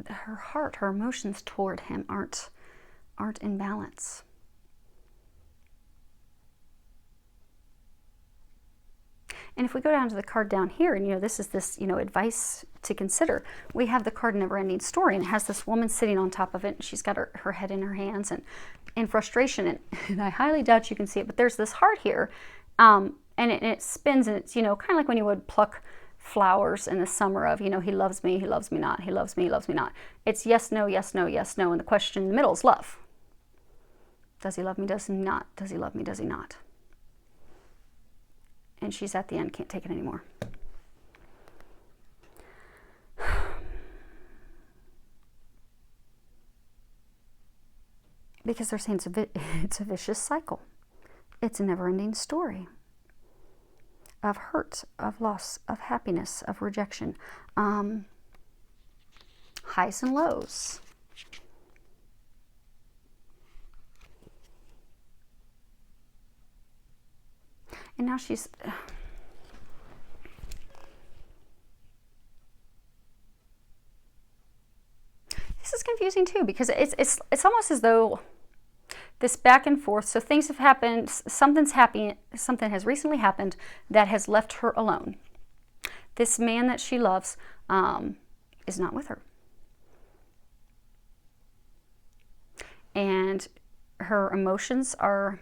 her heart, her emotions toward him aren't in balance. And if we go down to the card down here, and this is this, advice to consider. We have the card Never Ending Story, and it has this woman sitting on top of it, and she's got her head in her hands and in frustration. And I highly doubt you can see it, but there's this heart here, and it spins, and it's, kind of like when you would pluck flowers in the summer of, he loves me not, he loves me not. It's yes, no, yes, no, yes, no, and the question in the middle is love. Does he love me, does he not? Does he love me, does he not? And she's at the end, can't take it anymore. Because they're saying it's a vicious cycle. It's a never-ending story of hurt, of loss, of happiness, of rejection, highs and lows. And now she's... This is confusing too, because it's almost as though this back and forth. So things have happened, something has recently happened that has left her alone. This man that she loves is not with her. And her emotions are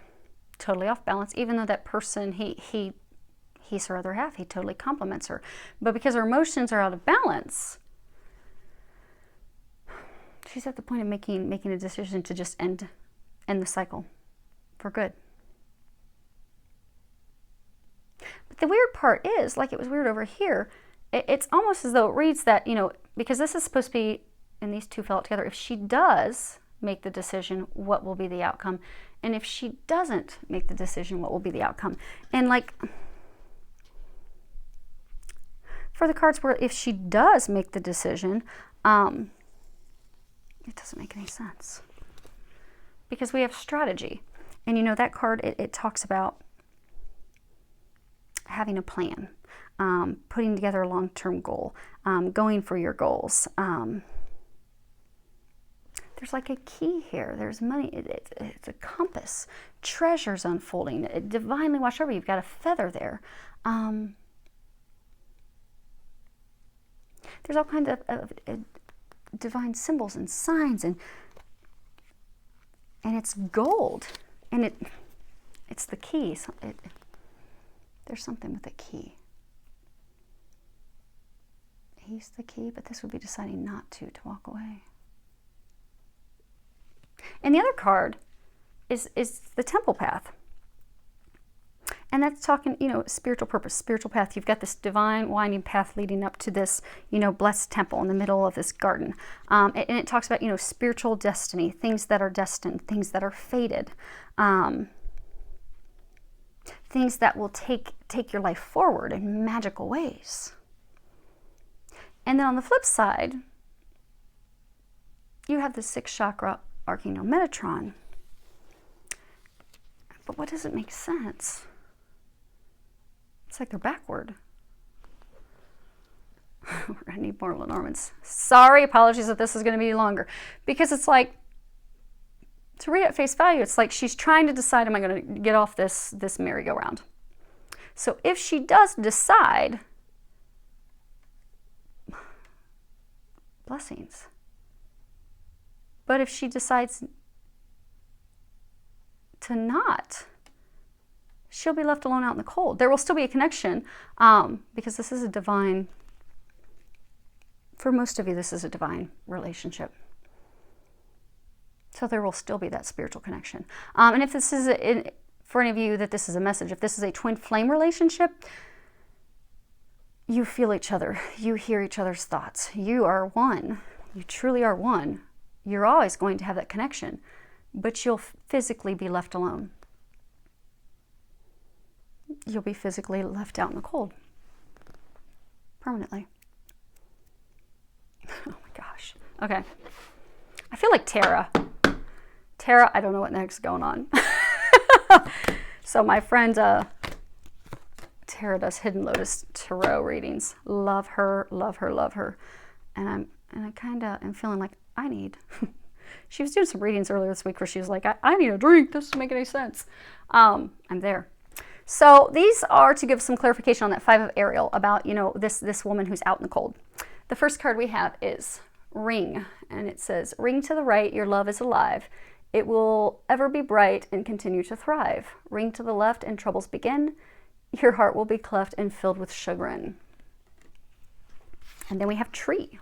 totally off balance, even though that person, he's her other half, he totally compliments her. But because her emotions are out of balance, she's at the point of making a decision to just end the cycle for good. But the weird part is, like it was weird over here, it's almost as though it reads that, because this is supposed to be, and these two fell out together, if she does make the decision, what will be the outcome? And if she doesn't make the decision, what will be the outcome? And like, for the cards where if she does make the decision, it doesn't make any sense. Because we have strategy. And that card, it talks about having a plan, putting together a long-term goal, going for your goals. There's like a key here. There's money. It's a compass. Treasures unfolding. It divinely watched over. You've got a feather there. There's all kinds of divine symbols and signs, and it's gold, and it's the key. So there's something with the key. He's the key, but this would be deciding not to walk away. And the other card is the temple path. And that's talking, spiritual purpose, spiritual path. You've got this divine winding path leading up to this, blessed temple in the middle of this garden. And it talks about, spiritual destiny, things that are destined, things that are fated, things that will take your life forward in magical ways. And then on the flip side, you have the sixth chakra, Archangel Metatron. But what doesn't make sense? It's like they're backward. We're going to need more Lenormands. Sorry, apologies if this is going to be longer. Because it's like, to read at face value, it's like she's trying to decide, am I going to get off this merry-go-round? So if she does decide, blessings. But if she decides to not, she'll be left alone out in the cold. There will still be a connection, because this is a divine, for most of you, this is a divine relationship. So there will still be that spiritual connection. And if this is, for any of you that this is a message, if this is a twin flame relationship, you feel each other. You hear each other's thoughts. You are one. You truly are one. You're always going to have that connection, but you'll physically be left alone. You'll be physically left out in the cold. Permanently. Oh my gosh. Okay. I feel like Tara Tara, I don't know what the heck's going on. So my friend Tara does Hidden Lotus Tarot readings. Love her, love her, love her. And I kind of am feeling like I need. She was doing some readings earlier this week where she was like, I need a drink. This doesn't make any sense. I'm there. So these are to give some clarification on that 5 of Ariel about, you know, this woman who's out in the cold. The first card we have is Ring, and it says, ring to the right, your love is alive. It will ever be bright and continue to thrive. Ring to the left and troubles begin. Your heart will be cleft and filled with chagrin. And then we have Tree.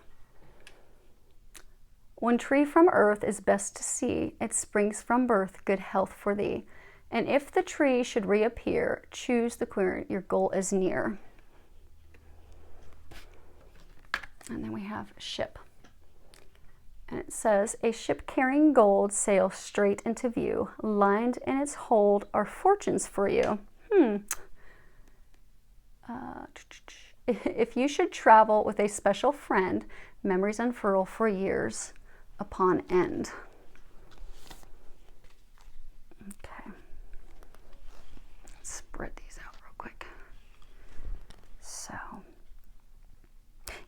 One tree from earth is best to see. It springs from birth, good health for thee. And if the tree should reappear, choose the queer, your goal is near. And then we have Ship. And it says, a ship carrying gold sails straight into view. Lined in its hold are fortunes for you. If you should travel with a special friend, memories unfurl for years upon end. Okay. Let's spread these out real quick. So,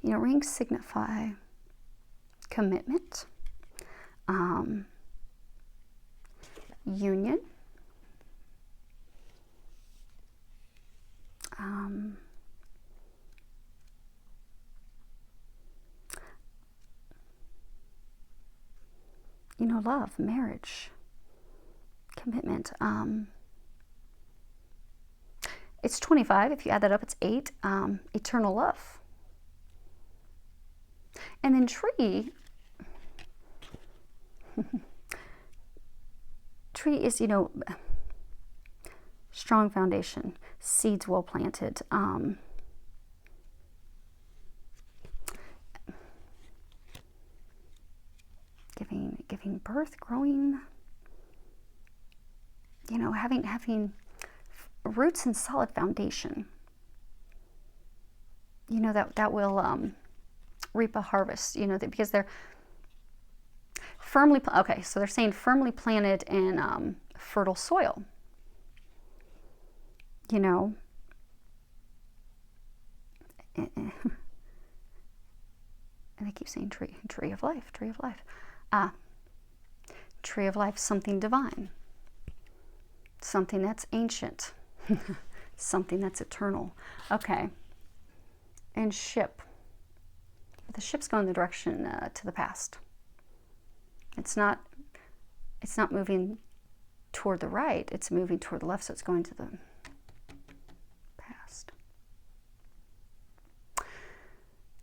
you know, rings signify commitment, union, you know, love, marriage, commitment. It's 25. If you add that up, it's 8. Eternal love. And then Tree, Tree is, you know, strong foundation, seeds well planted. Giving birth, growing, you know, having roots and solid foundation. You know, that will reap a harvest, you know, because they're firmly, okay, so they're saying firmly planted in fertile soil. You know, and they keep saying tree of life, tree of life. Tree of life, something divine, something that's ancient, something that's eternal. Okay. And Ship. The ship's going the direction to the past. It's not moving toward the right, it's moving toward the left, so it's going to the past.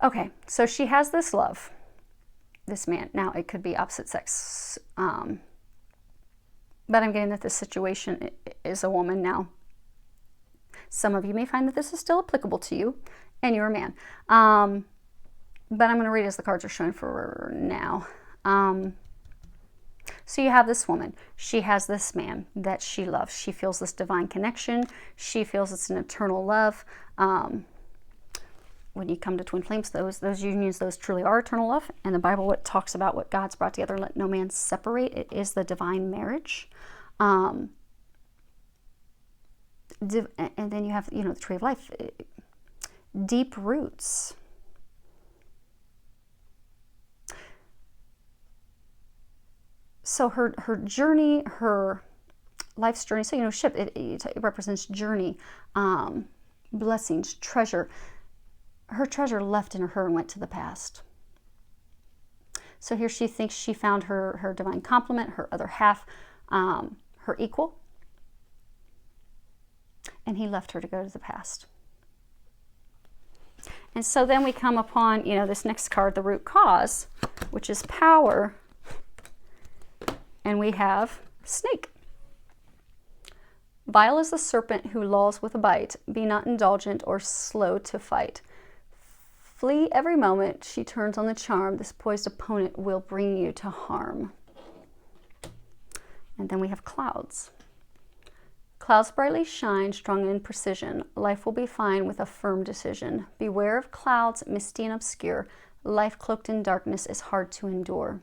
Okay, so she has this love, this man. Now, it could be opposite sex, but I'm getting that this situation is a woman now. Some of you may find that this is still applicable to you, and you're a man. But I'm going to read as the cards are showing for now. So you have this woman. She has this man that she loves. She feels this divine connection. She feels it's an eternal love. When you come to twin flames, those unions, those truly are eternal love. And the Bible talks about what God's brought together, let no man separate. It is the divine marriage. And then you have, you know, the tree of life. Deep roots. So her journey, her life's journey, so, you know, ship, it represents journey, blessings, treasure. Her treasure left in her and went to the past. So here she thinks she found her divine complement, her other half, her equal. And he left her to go to the past. And so then we come upon, you know, this next card, the root cause, which is power. And we have snake. Vile is the serpent who lulls with a bite. Be not indulgent or slow to fight. Flee every moment she turns on the charm. This poised opponent will bring you to harm. And then we have clouds. Clouds brightly shine, strong in precision. Life will be fine with a firm decision. Beware of clouds, misty and obscure. Life cloaked in darkness is hard to endure.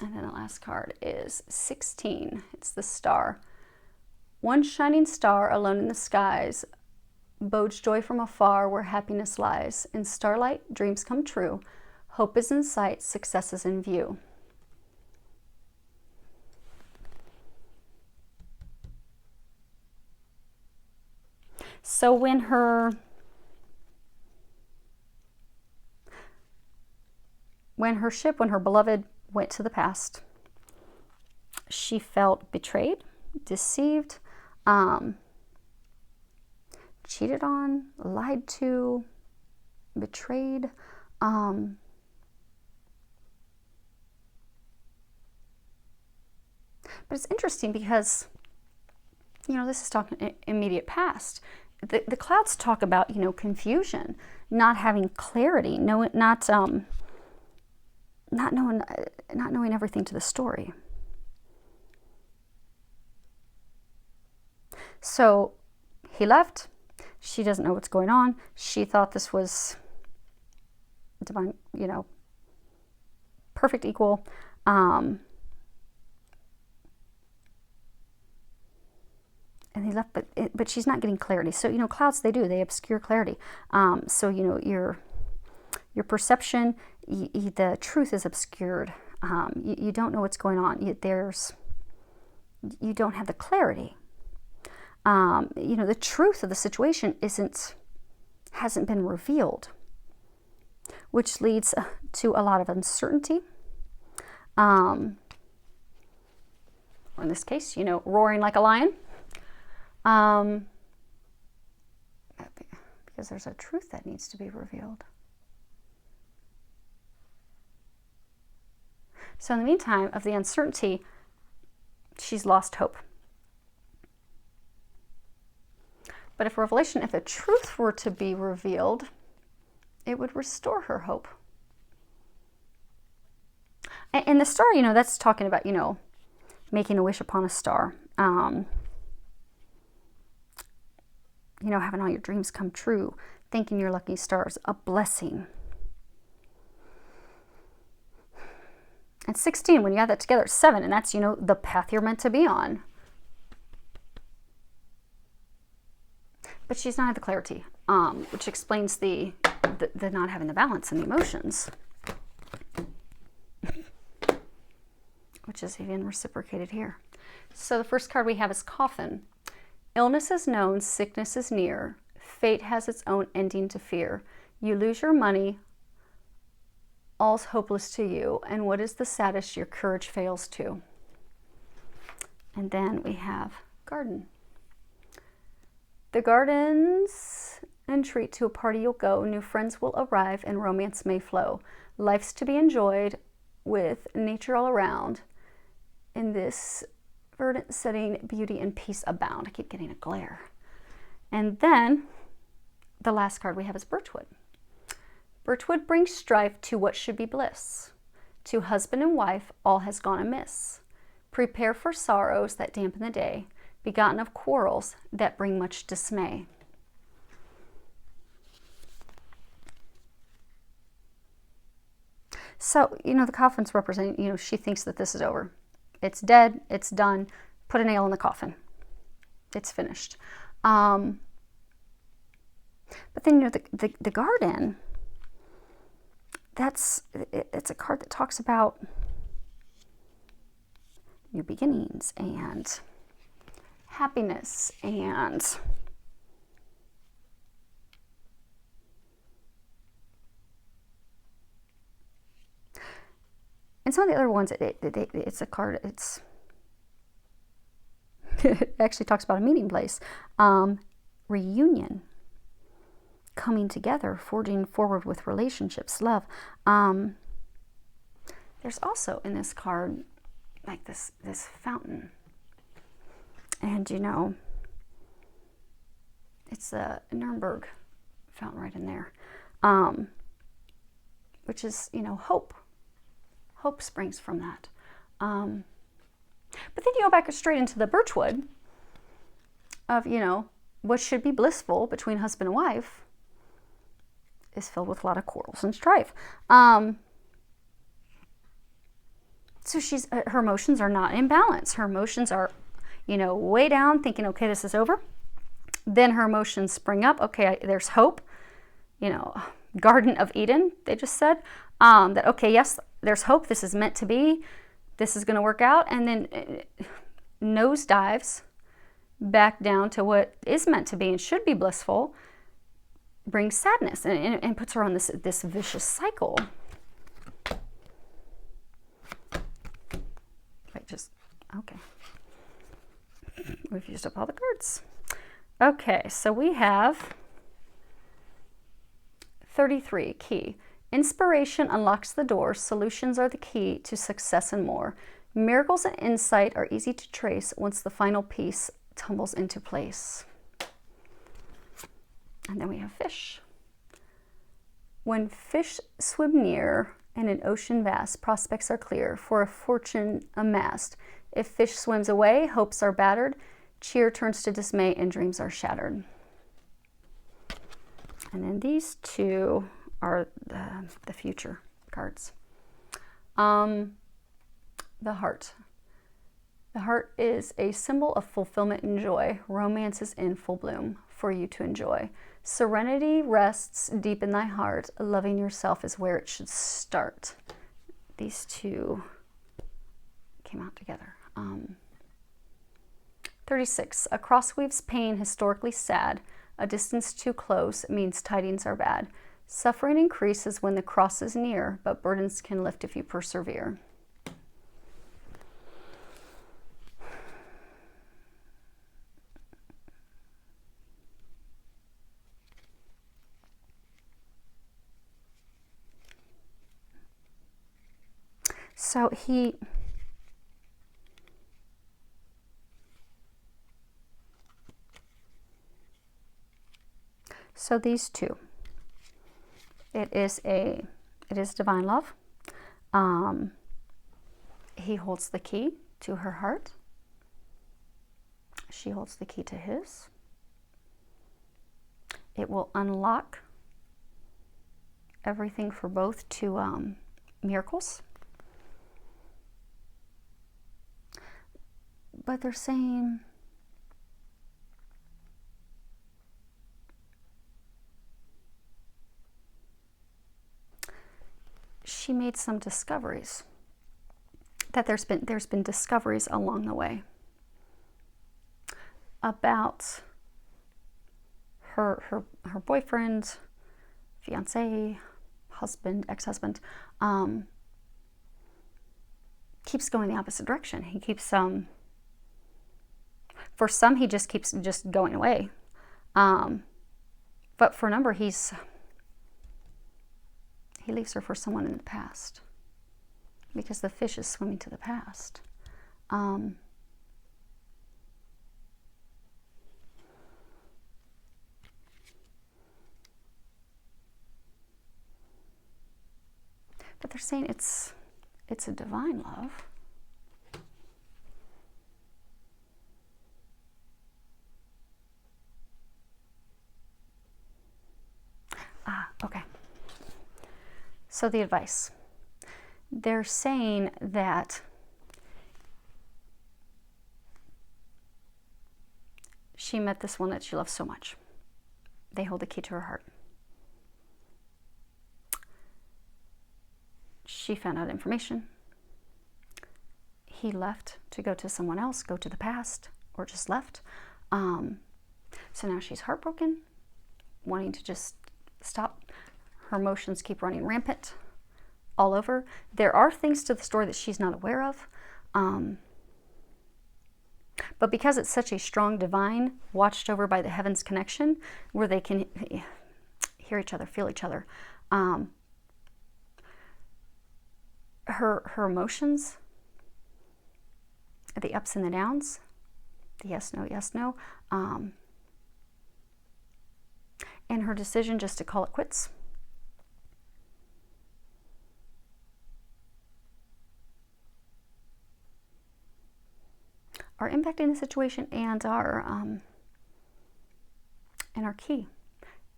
And then the last card is 16. It's the star. One shining star alone in the skies bodes joy from afar where happiness lies. In starlight, dreams come true. Hope is in sight, success is in view. So when her beloved went to the past, she felt betrayed, deceived, cheated on, lied to, betrayed. But it's interesting because, this is talking immediate past. The clouds talk about, confusion, not having clarity, not knowing everything to the story. So he left. She doesn't know what's going on. She thought this was divine, perfect equal. And he left, but she's not getting clarity. So, clouds, they obscure clarity. So, your perception, the truth is obscured. You don't know what's going on. You don't have the clarity. The truth of the situation hasn't been revealed, which leads to a lot of uncertainty. Or in this case, roaring like a lion. Because there's a truth that needs to be revealed. So in the meantime of the uncertainty, she's lost hope. But if the truth were to be revealed, it would restore her hope. And the star, that's talking about, making a wish upon a star. Having all your dreams come true, thanking your lucky stars, a blessing. And 16, when you add that together, it's 7, and that's, the path you're meant to be on. But she's not at the clarity, which explains the not having the balance in the emotions, which is even reciprocated here. So the first card we have is Coffin. Illness is known, sickness is near. Fate has its own ending to fear. You lose your money, all's hopeless to you. And what is the saddest? Your courage fails too. And then we have Garden. The gardens entreat to a party you'll go. New friends will arrive and romance may flow. Life's to be enjoyed with nature all around. In this verdant setting, beauty and peace abound. I keep getting a glare. And then the last card we have is Birchwood. Birchwood brings strife to what should be bliss. To husband and wife, all has gone amiss. Prepare for sorrows that dampen the day, begotten of quarrels that bring much dismay. So, the coffin's representing, she thinks that this is over. It's dead, it's done, put a nail in the coffin. It's finished. But then, the garden, it's a card that talks about new beginnings and happiness and some of the other ones, it's a card, it actually talks about a meeting place, reunion, coming together, forging forward with relationships, love. There's also in this card like this fountain, and it's a Nuremberg fountain right in there, which is hope. Hope springs from that. But then you go back straight into the Birchwood of, what should be blissful between husband and wife is filled with a lot of quarrels and strife. So her emotions are not in balance. Her emotions are, way down, thinking, okay, this is over. Then her emotions spring up. Okay, there's hope. Garden of Eden, they just said. That, okay, yes, there's hope. This is meant to be. This is going to work out. And then nosedives back down to what is meant to be and should be blissful, brings sadness and puts her on this vicious cycle. Okay. We've used up all the cards. Okay, so we have 33, key. Inspiration unlocks the door. Solutions are the key to success and more. Miracles and insight are easy to trace once the final piece tumbles into place. And then we have fish. When fish swim near and an ocean vast, prospects are clear for a fortune amassed. If fish swims away, hopes are battered, cheer turns to dismay, and dreams are shattered. And then these two are the future cards. The heart. The heart is a symbol of fulfillment and joy. Romance is in full bloom for you to enjoy. Serenity rests deep in thy heart. Loving yourself is where it should start. These two came out together. 36. A cross weaves pain historically sad. A distance too close means tidings are bad. Suffering increases when the cross is near, but burdens can lift if you persevere. So these two, it is divine love. He holds the key to her heart. She holds the key to his. It will unlock everything for both to miracles. But they're saying she made some discoveries. That there's been discoveries along the way about her boyfriend, fiance, husband, ex-husband, keeps going the opposite direction. He keeps for some he just keeps going away, but for a number he leaves her for someone in the past, because the fish is swimming to the past. But they're saying it's a divine love. Okay. So the advice. They're saying that she met this one that she loves so much. They hold the key to her heart. She found out information. He left to go to someone else, go to the past, or just left. So now she's heartbroken, wanting to just stop. Her emotions keep running rampant all over. There are things to the story that she's not aware of. But because it's such a strong divine, watched over by the heavens connection, where they can hear each other, feel each other, her emotions, the ups and the downs, the yes, no, and her decision just to call it quits, are impacting the situation and are key.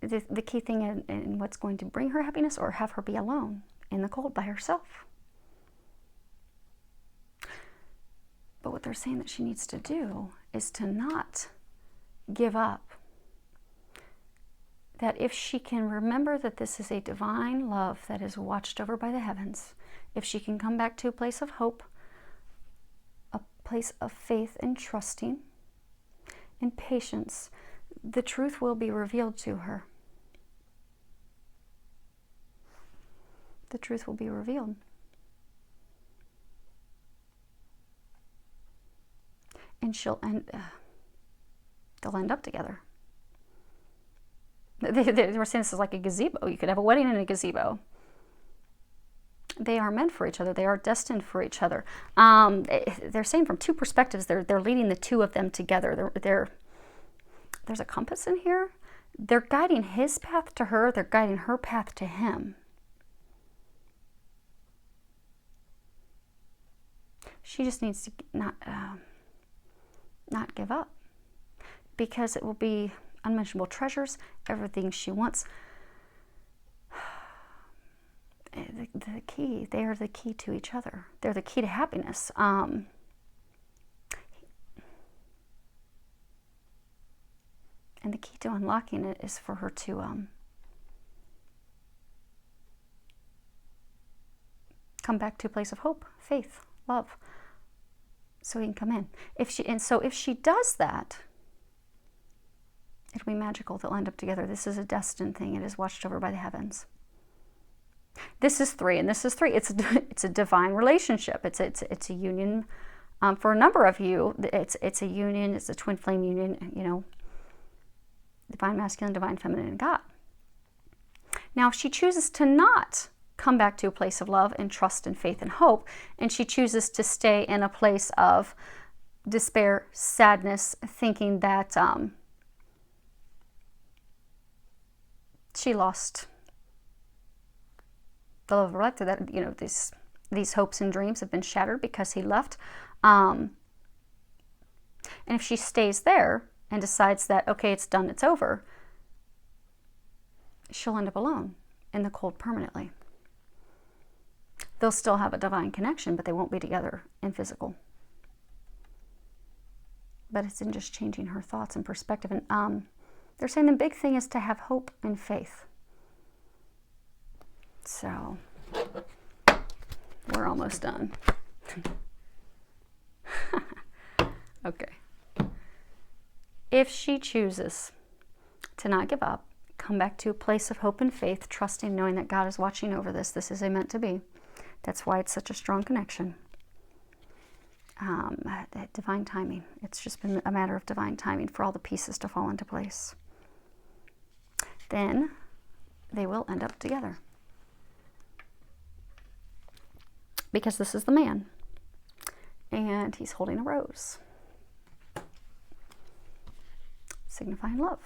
The key thing in what's going to bring her happiness, or have her be alone in the cold by herself. what they're saying that she needs to do is to not give up. That if she can remember that this is a divine love that is watched over by the heavens, if she can come back to a place of hope, a place of faith and trusting and patience, the truth will be revealed to her. The truth will be revealed. And they'll end up together. They were saying this is like a gazebo. You could have a wedding in a gazebo. They are meant for each other. They are destined for each other. They're saying from two perspectives. They're leading the two of them together. There's a compass in here. They're guiding his path to her. They're guiding her path to him. She just needs to not give up, because it will be unmentionable treasures, everything she wants. The key, they are the key to each other. They're the key to happiness. And the key to unlocking it is for her to come back to a place of hope, faith, love, so he can come in. If she does that, it'll be magical. They'll end up together. This is a destined thing. It is watched over by the heavens. This is 3, and this is 3. It's a divine relationship. It's a union. For a number of you, it's a union. It's a twin flame union. Divine masculine, divine feminine, and God. Now, if she chooses to not come back to a place of love and trust and faith and hope, and she chooses to stay in a place of despair, sadness, thinking that she lost the love of her life, that these hopes and dreams have been shattered because he left. And if she stays there and decides that, okay, it's done, it's over, she'll end up alone in the cold permanently. They'll still have a divine connection, but they won't be together in physical. But it's in just changing her thoughts and perspective. And they're saying the big thing is to have hope and faith. So, we're almost done. Okay. If she chooses to not give up, come back to a place of hope and faith, trusting, knowing that God is watching over this. This is a meant to be. That's why it's such a strong connection. Divine timing. It's just been a matter of divine timing for all the pieces to fall into place. Then they will end up together. Because this is the man. And he's holding a rose, signifying love.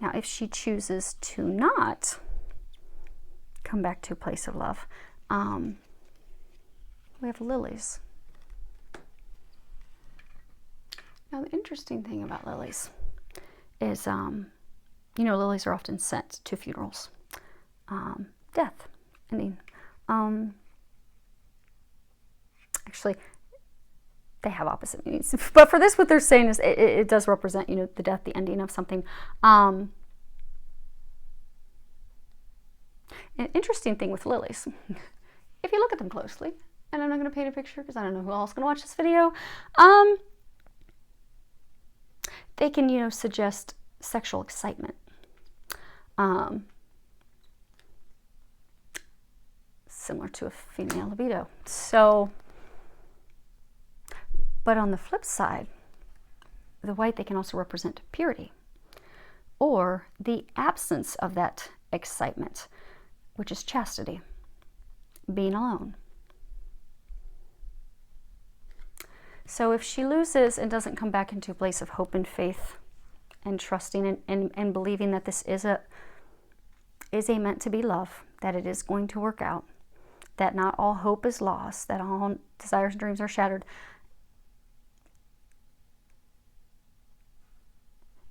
Now, if she chooses to not come back to a place of love, we have lilies. Now, the interesting thing about lilies is, lilies are often sent to funerals. Death, ending. Actually, they have opposite meanings. But for this, what they're saying is it does represent, the death, the ending of something. An interesting thing with lilies, if you look at them closely, and I'm not going to paint a picture because I don't know who else is going to watch this video, they can, suggest sexual excitement. Similar to a female libido. So, but on the flip side, the white, they can also represent purity or the absence of that excitement, which is chastity, being alone. So if she loses and doesn't come back into a place of hope and faith and trusting and believing that this is a meant to be love, that it is going to work out, that not all hope is lost, that all desires and dreams are shattered.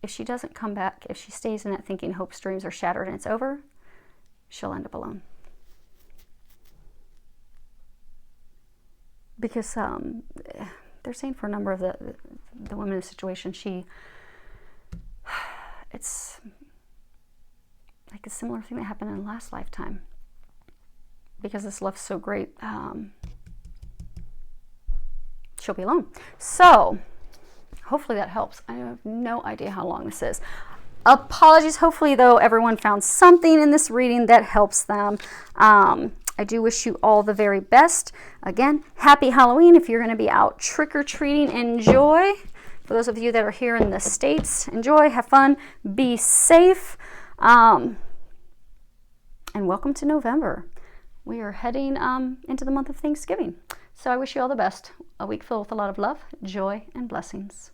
If she doesn't come back, if she stays in that thinking hopes, dreams are shattered and it's over, she'll end up alone. because they're saying for a number of the women in the situation, it's like a similar thing that happened in the last lifetime. Because this love's so great, she'll be alone. So hopefully that helps. I have no idea how long this is. Apologies. Hopefully, though, everyone found something in this reading that helps them. I do wish you all the very best. Again, happy Halloween. If you're going to be out trick-or-treating, enjoy. For those of you that are here in the States, enjoy, have fun, be safe. And welcome to November. We are heading into the month of Thanksgiving. So I wish you all the best. A week filled with a lot of love, joy, and blessings.